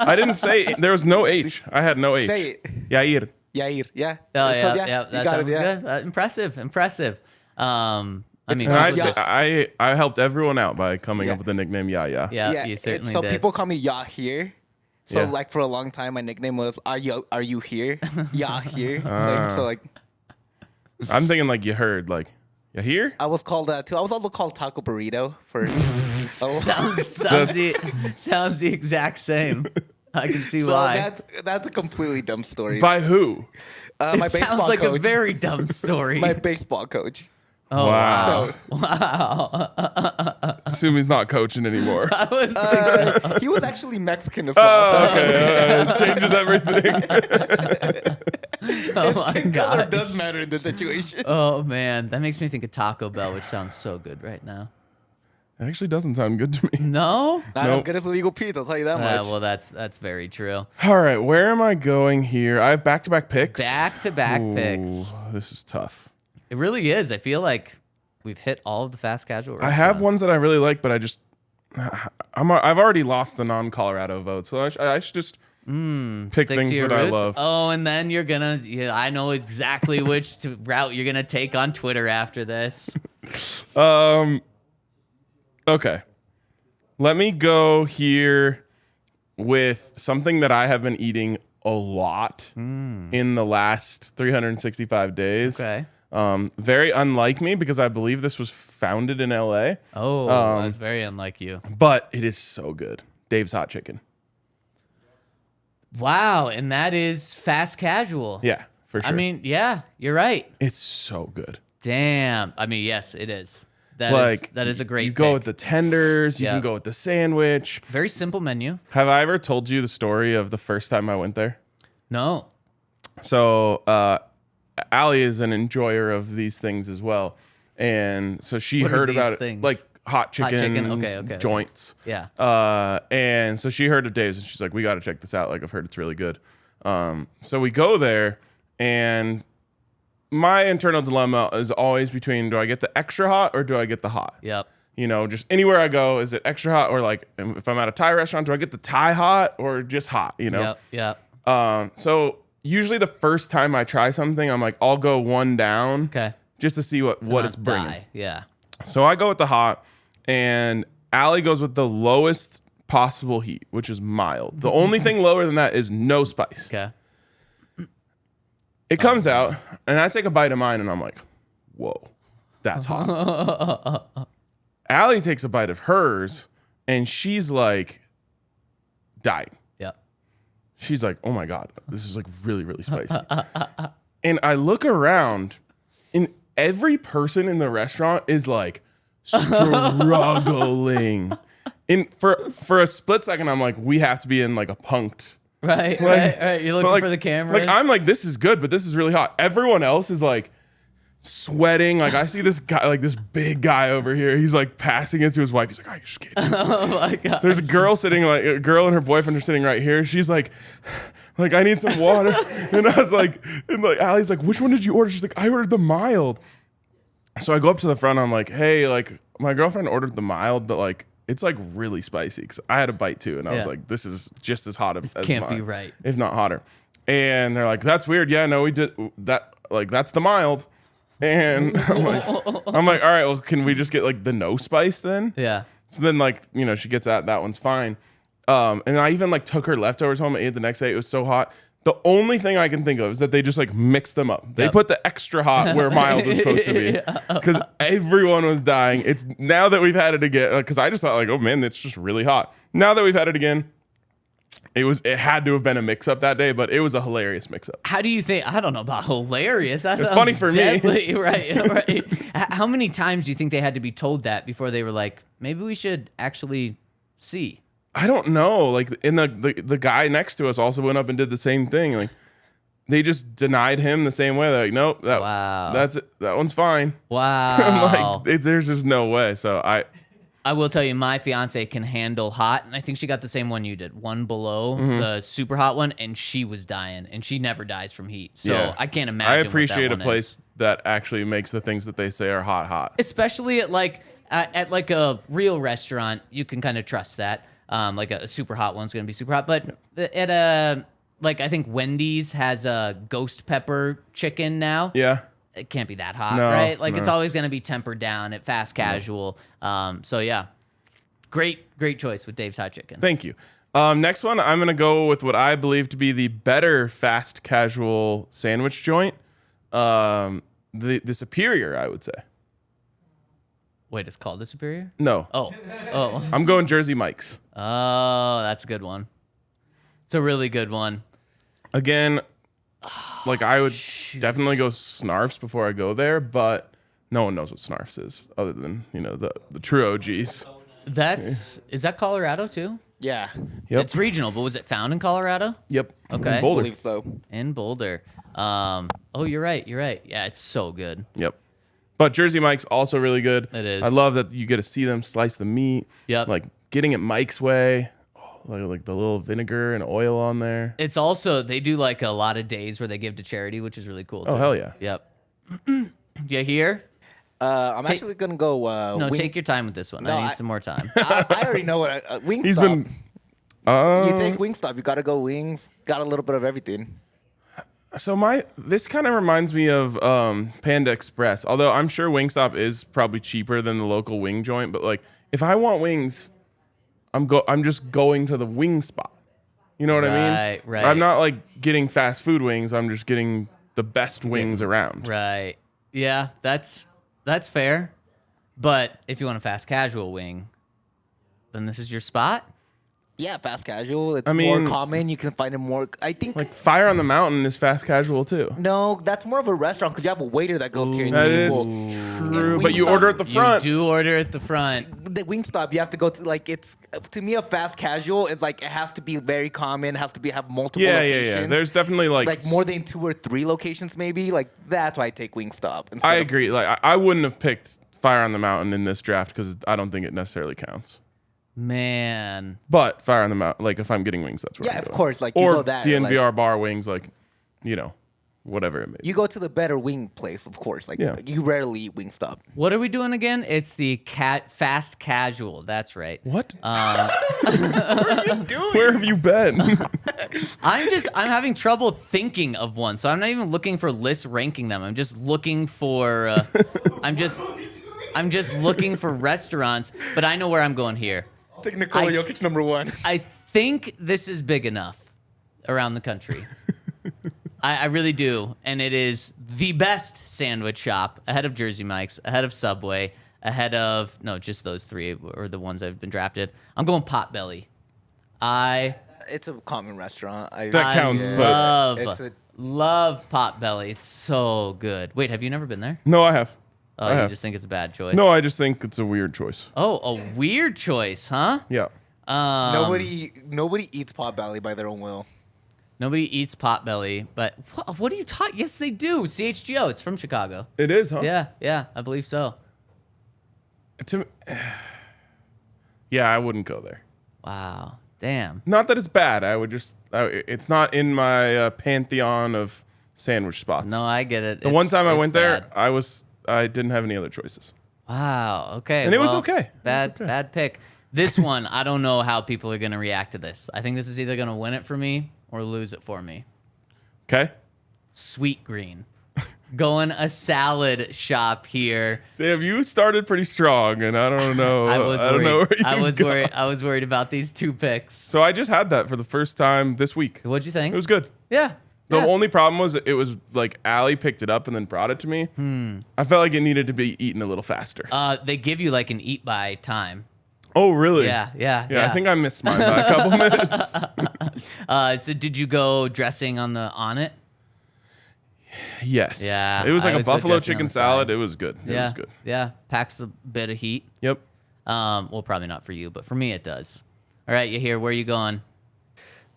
I didn't say there was no H. I had no H. Say it. Yair. Yair. Yeah. Oh It's yeah, called- yeah. You That got it. sounds Yeah. good. Impressive. I mean, And I, people Yes. I helped everyone out by coming Yeah. up with the nickname Yaya. yeah, you certainly so did. people call me Yahir. So Yeah. like for a long time, my nickname was Are you here? Yahir. Like, I'm thinking like you heard, like, you here? I was called that too. I was also called Taco Burrito for. sounds the exact same. I can see So why. that's a completely dumb story. By who? My It baseball sounds like coach. a very dumb story. My baseball coach. Oh, Wow. wow. Assume he's not coaching anymore. I wouldn't think so. He was actually Mexican as well. Oh, okay. It changes everything. Oh, my Color God. does matter in this situation. Oh, man. That makes me think of Taco Bell, which sounds so good right now. It actually doesn't sound good to me. No? Not Nope. as good as Illegal Pete's, I'll tell you that much. Well, that's very true. All right, where am I going here? I have back-to-back picks. Back-to-back Ooh, picks. This is tough. It really is. I feel like we've hit all of the fast casual I have restaurants. ones that I really like, but I've already lost the non-Colorado vote, so I should just pick Stick things to your that roots. I love. Oh, and then you're gonna. I know exactly which route you're gonna take on Twitter after this. Okay. Let me go here with something that I have been eating a lot in the last 365 days. Okay. Very unlike me because I believe this was founded in LA, Oh, that's very unlike you. but it is so good. Dave's Hot Chicken. Wow, and that is fast casual. Yeah, for sure. I mean, yeah, you're right. it's so good. Damn. I mean, yes, it is. That is a great. You go pick. with the tenders, you Yeah. can go with the sandwich. Very simple menu. Have I ever told you the story of the first time I went there? No. So, Allie is an enjoyer of these things as well. And so she What are heard these about things? it, like hot chicken, chicken? Okay. joints. Yeah. And so she heard of Dave's and she's like, we got to check this out. Like, I've heard it's really good. So we go there, and my internal dilemma is always between, do I get the extra hot or do I get the hot? Yep. You know, just anywhere I go, is it extra hot, or like if I'm at a Thai restaurant, do I get the Thai hot or just hot? You know? Yep. So usually the first time I try something, I'm like, I'll go one down Okay. just to see what Not it's bringing. die. Yeah. So I go with the hot, and Allie goes with the lowest possible heat, which is mild. The only thing lower than that is no spice. Okay. It comes out, and I take a bite of mine, and I'm like, whoa, that's hot. Allie takes a bite of hers, and she's like, dying. Yep. She's like, oh my God, this is like really, really spicy. And I look around, and every person in the restaurant is like struggling. And for a split second, I'm like, we have to be in like a punked. Right. Like- Right. You're but, looking like- for the cameras. Like, I'm like, this is good, but this is really hot. Everyone else is like sweating. Like, I see this guy, like this big guy over here. He's like passing it to his wife. He's like, I just kidding. Oh my God. There's a girl sitting, like a girl and her boyfriend are sitting right here. She's like, I need some water. And I was like, Allie's like, which one did you order? She's like, I ordered the mild. So I go up to the front. I'm like, hey, like my girlfriend ordered the mild, but like it's like really spicy because I had a bite too, and I was Yeah. like, this is just as hot as can't be mine, right. if not hotter. And they're like, that's weird. Yeah, no, we did that. Like that's the mild. And I'm like, all right, well, can we just get like the no spice then? Yeah. So then, like, you know, she gets that one's fine. And I even like took her leftovers home and ate the next day. It was so hot. The only thing I can think of is that they just like mixed them up. They Yep. put the extra hot where mild was supposed to be, because everyone was dying. It's now that we've had it again, because I just thought like, oh man, it's just really hot. Now that we've had it again, it had to have been a mix up that day, but it was a hilarious mix up. How do you think? I don't know about hilarious. That It's sounds funny for me. deadly. Right. How many times do you think they had to be told that before they were like, maybe we should actually see? I don't know. Like, and the guy next to us also went up and did the same thing. Like, they just denied him the same way. They're like, nope, Wow. that's it. That one's fine. Wow. I'm like, there's just no way. So I will tell you, my fiance can handle hot, and I think she got the same one you did, one below the super hot one, and she was dying, and she never dies from heat. So yeah. I can't imagine. I what that appreciate a one place is. that actually makes the things that they say are hot. Especially at like a real restaurant, you can kind of trust that. Like a super hot one's gonna be super hot, but at a like I think Wendy's has a ghost pepper chicken now. Yeah. It can't be that hot, No, right? Like no. it's always gonna be tempered down at fast casual. So yeah, great choice with Dave's Hot Chicken. Thank you. Next one, I'm going to go with what I believe to be the better fast casual sandwich joint. The Superior, I would say. Wait, it's called the Superior? No. Oh, I'm going Jersey Mike's. oh, that's a good one. It's a really good one. Again, like I would definitely go Snarfs before I go there, but no one knows what Snarfs is other than, the true OGs. Is that Colorado too? Yeah. Yep. It's regional, but was it found in Colorado? Yep. Okay. I Boulder. believe so. In Boulder. Oh, you're right. Yeah, it's so good. Yep. But Jersey Mike's also really good. It is. I love that you get to see them slice the meat. Yep. Like getting it Mike's way. Like the little vinegar and oil on there. It's also, they do like a lot of days where they give to charity, which is really cool too. Oh, hell yeah. Yep. You here? I'm actually going to go... No, take your time with this one. No, I need some more time. I already know what... Wingstop. He's been... You take Wingstop. You got to go wings. Got a little bit of everything. So this kind of reminds me of Panda Express. Although I'm sure Wingstop is probably cheaper than the local wing joint. But like, if I want wings... I'm just going to the wing spot. You know what I mean? Right. I'm not like getting fast food wings. I'm just getting the best wings around. Right. Yeah, that's fair. But if you want a fast casual wing, then this is your spot. Yeah, fast casual. It's I mean, more common. You can find it more. I think. Like Fire on the Mountain is fast casual too. No, that's more of a restaurant because you have a waiter that goes to your That is table. true, but you order at the front. You do order at the front. The Wingstop, you have to go to it's to me a fast casual is like it has to be very common, has to have multiple locations. Yeah. There's definitely like more than 2 or 3 locations maybe. Like that's why I take Wingstop. I agree. Like I wouldn't have picked Fire on the Mountain in this draft because I don't think it necessarily counts. Man. But Fire on the Mountain, like if I'm getting wings, that's where I'm of going. course. Like you or go that DNVR Bar wings, like whatever it may be. you go to the better wing place, of course. Like you rarely eat Wingstop. What are we doing again? It's the fast casual. That's right. What? Where have you been? I'm having trouble thinking of one, so I'm not even looking for lists ranking them. I'm just looking for I'm just looking for restaurants, but I know where I'm going here. Take Nikola Jokic number 1. I think this is big enough around the country. I really do, and it is the best sandwich shop ahead of Jersey Mike's, ahead of Subway, ahead of just those 3 are the ones I've been drafted. I'm going Potbelly. It's a common restaurant. That counts, but love Potbelly. It's so good. Wait, have you never been there? No, I have. Oh, you just think it's a bad choice? No, I just think it's a weird choice. Oh, a weird choice, huh? Yeah. Nobody eats Potbelly by their own will. Nobody eats Potbelly, but what are you talking? Yes, they do. CHGO. It's from Chicago. It is, huh? Yeah, I believe so. Yeah, I wouldn't go there. Wow, damn. Not that it's bad. I would just. It's not in my pantheon of sandwich spots. No, I get it. The one time I went bad. there, I didn't have any other choices. Wow. Okay. And it was okay. Bad pick. This one, I don't know how people are gonna react to this. I think this is either gonna win it for me or lose it for me. Okay. Sweet Green. Going a salad shop here. Damn, you started pretty strong, and I don't know. I was worried. don't know where I was worried about these 2 picks. So I just had that for the first time this week. What'd you think? It was good. Yeah. The only problem was it was like Allie picked it up and then brought it to me. I felt like it needed to be eaten a little faster. They give you like an eat by time. Oh, really? Yeah. I think I missed mine by a couple minutes. So did you go dressing on it? Yes. Yeah, It was I like a always go buffalo dressing on chicken the salad. side. It was good. It was good. Yeah. Packs a bit of heat. Yep. Well, probably not for you, but for me it does. All right, you here? Where are you going?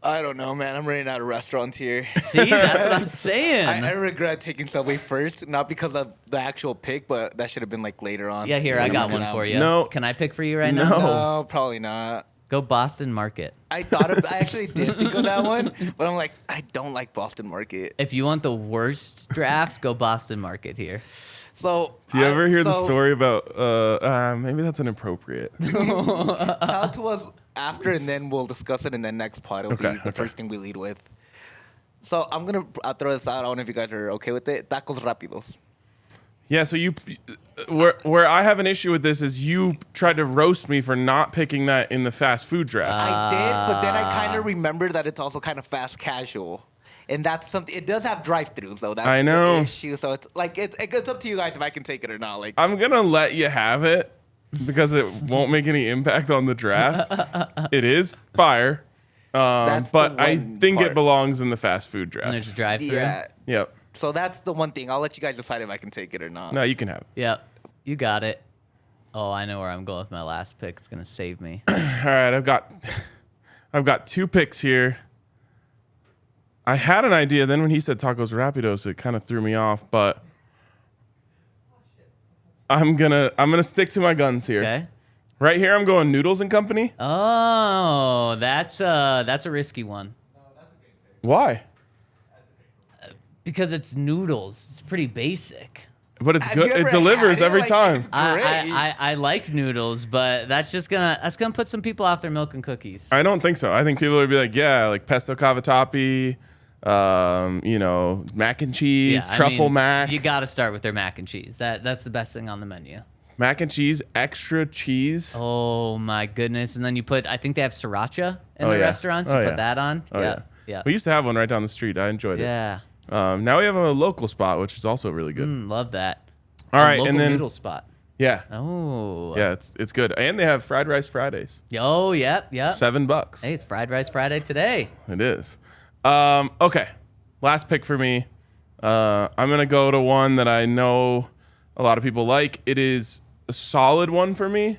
I don't know, man. I'm running out of restaurants here. See, that's what I'm saying. I regret taking Subway first, not because of the actual pick, but that should have been like later on. Yeah, here, I got one for you. No. Can I pick for you right now? No, probably not. Go Boston Market. I actually did think of that one, but I'm like, I don't like Boston Market. If you want the worst draft, go Boston Market here. So, Do you ever hear the story about? Maybe that's inappropriate. Tell it to us after, and then we'll discuss it in the next pod. It'll be the first thing we lead with. So I'm gonna throw this out. I don't know if you guys are okay with it. Tacos rápidos. Yeah, so where I have an issue with this is you tried to roast me for not picking that in the fast food draft. I did, but then I kind of remembered that it's also kind of fast casual. And that's something. It does have drive-throughs, though. That's I know. the issue. So it's like it's up to you guys if I can take it or not. Like I'm gonna let you have it because it won't make any impact on the draft. It is fire. That's but the I one think part. it belongs in the fast food And draft. there's a drive-through. Yeah. Yep. So that's the one thing. I'll let you guys decide if I can take it or not. No, you can have it. Yep. You got it. Oh, I know where I'm going with my last pick. It's gonna save me. All right, I've got 2 picks here. I had an idea. Then when he said tacos rapidos, it kind of threw me off. But I'm gonna stick to my guns here. Okay. Right here, I'm going Noodles and Company. Oh, that's a risky one Why? because it's noodles. It's pretty basic. But it's Have good. you It ever delivers had it? every Like, time. it's- Great. I like noodles, but that's gonna put some people off their milk and cookies. I don't think so. I think people would be like, yeah, like pesto cavatappi, mac and cheese, I truffle mean, mac, You got to start with their mac and cheese. That's the best thing on the menu. mac and cheese, extra cheese. Oh my goodness! And then I think they have sriracha in Oh, the yeah. restaurants. You Oh, put yeah. that on. Oh, yeah. Yeah. We used to have one right down the street. I enjoyed it. Yeah. Now we have a local spot, which is also really good. Love that. All right, Local and then noodle spot. yeah, Oh. yeah, it's good, and they have fried rice Fridays. Oh, yep. $7. Hey, it's Fried Rice Friday today. It is. Okay, last pick for me. I'm gonna go to one that I know a lot of people like. It is a solid one for me,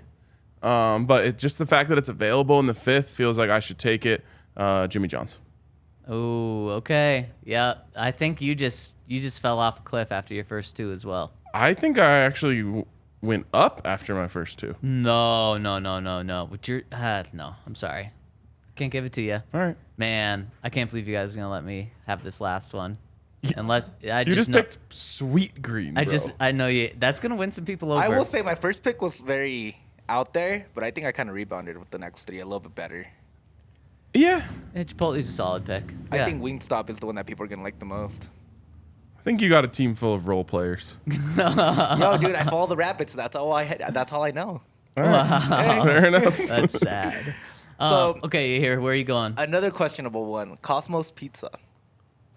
but just the fact that it's available in the 5th feels like I should take it. Jimmy John's. Oh, okay. Yeah. I think you just fell off a cliff after your first 2 as well. I think I actually went up after my first 2. No. With your no, I'm sorry. Can't give it to you. All right, Man, I can't believe you guys are gonna let me have this last one. Unless I you just know, picked sweet green. Bro. I know you. That's gonna win some people over. I will say my first pick was very out there, but I think I kind of rebounded with the next 3 a little bit better. Yeah, Chipotle's a solid pick. I Yeah. think Wingstop is the one that people are going to like the most. I think you got a team full of role players. Yo, dude, I follow the Rapids. That's all I know. All right, fair enough. That's sad. So- Okay, here. Where are you going? Another questionable one, Cosmos Pizza.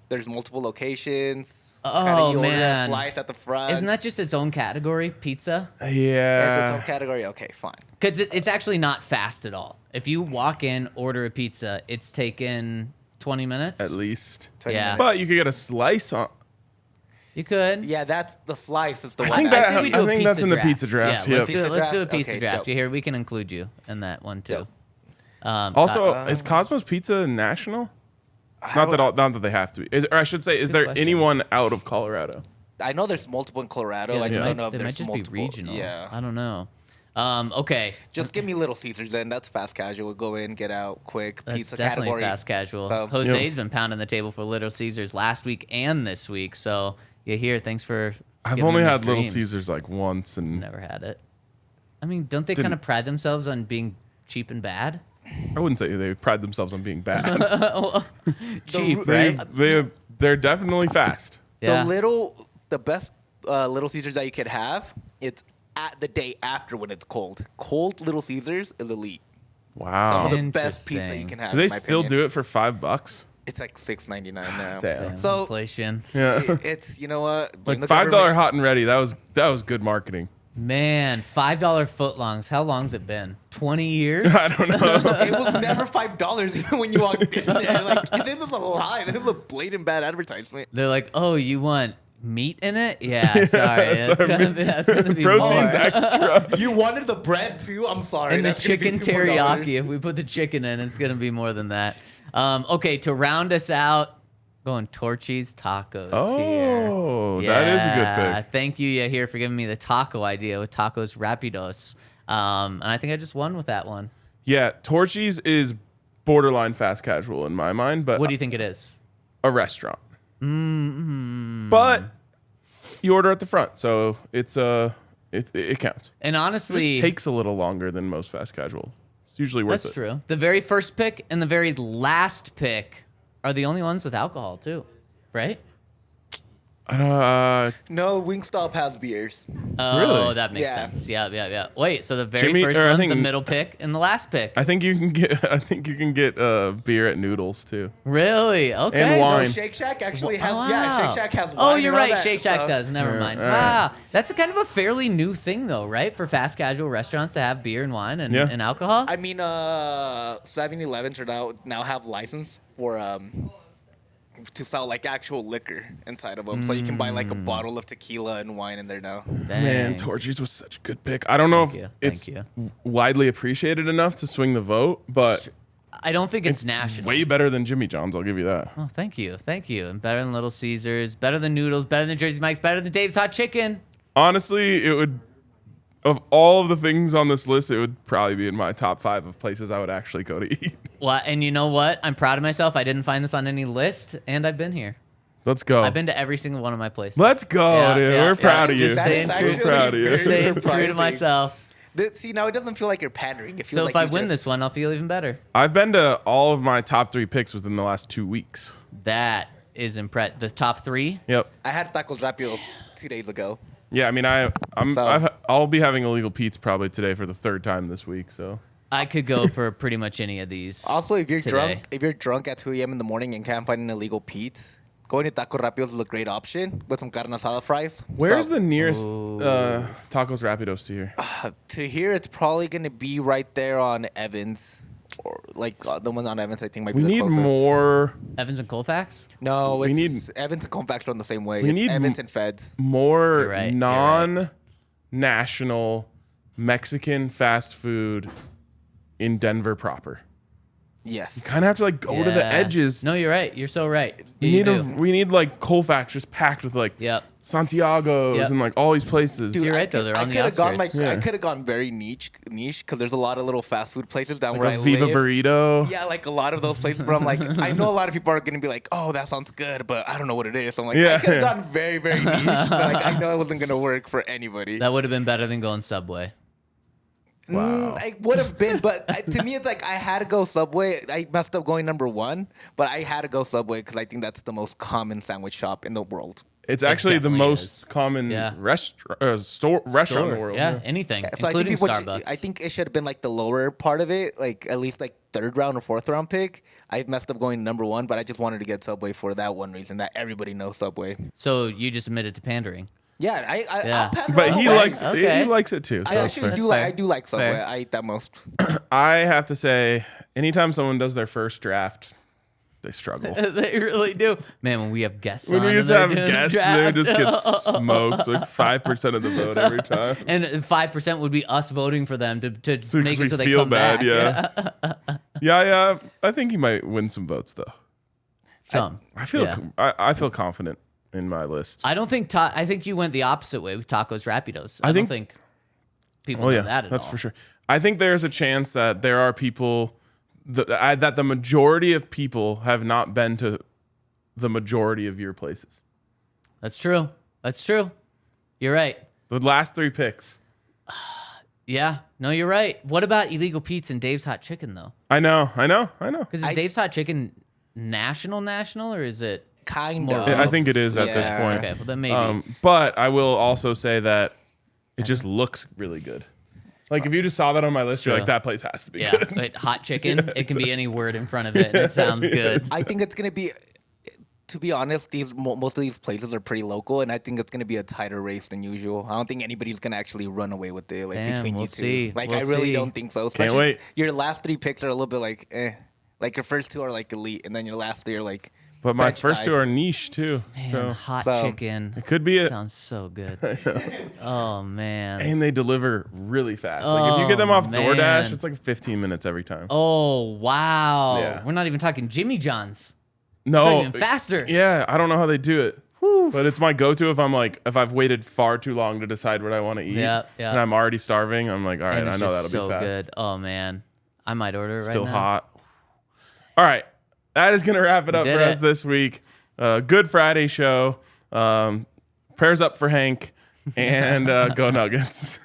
There's multiple locations. Oh, Kinda you order man. a slice at the front. Isn't that just its own category, pizza? There's its Yeah. own category? Okay, fine. Because it's actually not fast at all. If you walk in, order a pizza, it's taken 20 minutes. At least. 20 Yeah. minutes. But you could get a slice on. You could. Yeah, that's the slice. Is the I one. think I that- say we do a think pizza that's in the draft. pizza draft, Yeah, yep. let's do Pizza a draft? pizza Okay, draft. dope. You hear? We can include you in that one too. Dope. Also, is Cosmos Pizza national? Not that they have to be. Or I should say, is good there question. anyone out of Colorado? I know there's multiple in Colorado. Yeah, I they just might, don't know if they there's might just multiple. be regional. Yeah. I don't know. Okay. Just give me Little Caesars then. That's fast casual. Go in, get out, quick. That's Pizza definitely category. fast casual. So- Jose's been pounding the table for Little Caesars last week and this week. So you hear? Thanks for. I've giving only him his had Little dreams. Caesars like once, and Never had it. I mean, don't they Didn't- kind of pride themselves on being cheap and bad? I wouldn't say they pride themselves on being bad. Cheap, The- right? They're definitely fast. Yeah. The best Little Caesars that you could have, it's at the day after when it's cold. Cold Little Caesars is elite. Some Wow. of the best pizza you Interesting. can have. Do they in my still opinion. do it for $5? It's like $6.99 now. Damn. Damn, So- inflation. Yeah. It's you know what? Like Blame the $5 government. hot and ready. That was good marketing. Man, $5 footlongs. How long's it been? 20 years? I don't know. It was never $5 even when you walked in there. Like this is a lie. This is a blatant bad advertisement. They're like, oh, you want meat in it? Yeah, sorry. Sorry, That's gonna be Protein's more. extra. You wanted the bread too. I'm sorry. And the That's gonna be chicken $2 more. teriyaki. If we put the chicken in, it's gonna be more than that. Okay, to round us out, going Torchy's Tacos here. Oh, that is a good pick. Thank you, Yahir, for giving me the taco idea with Tacos Rapidos. And I think I just won with that one. Yeah, Torchy's is borderline fast casual in my mind, but What do you think it is? a restaurant. Mm-hmm. But you order at the front, so it counts. And It honestly, just takes a little longer than most fast casual. It's usually worth that's it. true. The very first pick and the very last pick are the only ones with alcohol too, right? No, Wingstop has beers. Oh, Really? that makes Yeah. sense. Yeah. Wait, so the very Jimmy- first or I one, think- the middle pick, and the last pick. I think you can get beer at Noodles too. Really? Okay. And wine. No, Shake Shack actually has. Wow. Yeah, Shake Shack has. Oh, wine you're and all right. that, Shake Shack so- does. Never mind. all right. Wow, that's a kind of a fairly new thing, though, right? For fast casual restaurants to have beer and wine and, Yeah. and alcohol. I mean, 7-Elevens are now have license for to sell like actual liquor inside of them, so you can buy like a bottle of tequila and wine in there now. Dang. Man, Torchy's was such a good pick. I don't know Thank if you. it's Thank widely appreciated enough to swing the vote, but I don't think it's national. way better than Jimmy John's. I'll give you that. Oh, thank you. And better than Little Caesars, better than Noodles, better than Jersey Mike's, better than Dave's Hot Chicken. Honestly, it would. Of all of the things on this list, it would probably be in my top 5 of places I would actually go to eat. Well, and you know what? I'm proud of myself. I didn't find this on any list, and I've been here. Let's go. I've been to every single one of my places. Let's go, Yeah, dude. yeah, We're yeah. proud of you. That is Staying actually We're proud of you. very Staying true to surprising. myself. See, now it doesn't feel like you're pandering. It feels So like if I you win just- this one, I'll feel even better. I've been to all of my top 3 picks within the last 2 weeks. That is impressive. The top 3. Yep. I had tacos rapidos 2 days ago. Yeah, I mean, I'll be having illegal Pete's probably today for the 3rd time this week. So I could go for pretty much any of these. Also, if you're Today. drunk at 2 a.m. in the morning and can't find an illegal Pete, going to Taco Rapidos is a great option with some carne asada fries. where's So, the nearest Tacos Rapidos to here? to here? It's probably gonna be right there on Evans, or like the one on Evans. I think might We be the need closest. more Evans and Colfax? No, We it's need- Evans and Colfax run the same way. We It's need Evans and Feds. more You're right, you're non-national Mexican fast food in Denver proper. Yes. Kind of have to like go to the Yeah. edges. No, you're right. You're so right. we You need do. we need like Colfax just packed with like Yep. Santiago's Yep. and like all these places. Dude, You're right, though. They're on the coulda gone outskirts. like I Yeah. could have gone very niche because there's a lot of little fast food places down like where a I Viva live. Burrito. Yeah, like a lot of those places. But I'm like, I know a lot of people are gonna be like, "Oh, that sounds good," but I don't know what it is. So I'm like, Yeah. I could have gone very, very niche, but like I know it wasn't gonna work for anybody. That would have been better than going Subway. Wow. I would have been, but to me, it's like I had to go Subway. I messed up going number 1, but I had to go Subway because I think that's the most common sandwich shop in the world. It's actually the definitely most is. common Yeah. restaurant in the world. Yeah, anything, So including I think Starbucks. I think it should have been like the lower part of it, like at least like 3rd round or 4th round pick. I messed up going number 1, but I just wanted to get Subway for that one reason that everybody knows Subway. So you just admitted to pandering. Yeah, Yeah. I'll pander But all he the way. likes Okay. he likes it too. So I it's actually fair. do That's I do like Subway. Fair. I eat that most. I have to say, anytime someone does their first draft, they struggle. They really do. Man, when we have guests When on we and used to they're have doing a guests, they draft, just get smoked. Like 5% of the vote every time. and 5% would be us voting for them to So make we it so they feel come bad, back. yeah. Yeah. I think he might win some votes though. Some. I feel Yeah. I feel confident in my list. I don't think I think you went the opposite way with tacos rapidos. I don't think people Oh know yeah, that at that's all. for sure. I think there's a chance that there are people that the majority of people have not been to the majority of your places. That's true. That's true. You're right. The last 3 picks. Yeah. No, you're right. What about illegal Pete's and Dave's Hot Chicken though? I know. Because is Dave's Hot Chicken national, or is it? Kind More of. of. I think it is at this Yeah. point. Okay, well then maybe. But I will also say that it just looks really good. Like if you just saw that on my list, you're true. like, that place has to be Yeah. good. Wait, hot chicken. It can be any word in front of it, and it sounds good. I think it's gonna be. To be honest, most of these places are pretty local, and I think it's gonna be a tighter race than usual. I don't think anybody's gonna actually run away with it, like Damn, between we'll you two. see. Like We'll I really see. don't think so. Can't Especially wait. Your last 3 picks are a little bit like, eh. Like your first 2 are like elite, and then your last 3 are like. But my bench first guys. 2 are niche too. Man, So hot So, chicken. it could be a Sounds so good. Oh man. and they deliver really fast. Like if you get them off DoorDash, man. it's like 15 minutes every time. Oh wow. Yeah. We're not even talking Jimmy John's. no, It's even faster. Yeah, I don't know how they do it. But it's my go-to if I've waited far too long to decide what I want to eat. Yeah, yeah. And I'm already starving. I'm like, all right, And I it's know just that'll so be fast. good. Oh man. I might order it Still right now. hot. All right. That is going to wrap it up did for us it. this week. Good Friday show. Prayers up for Hank. And go Nuggets.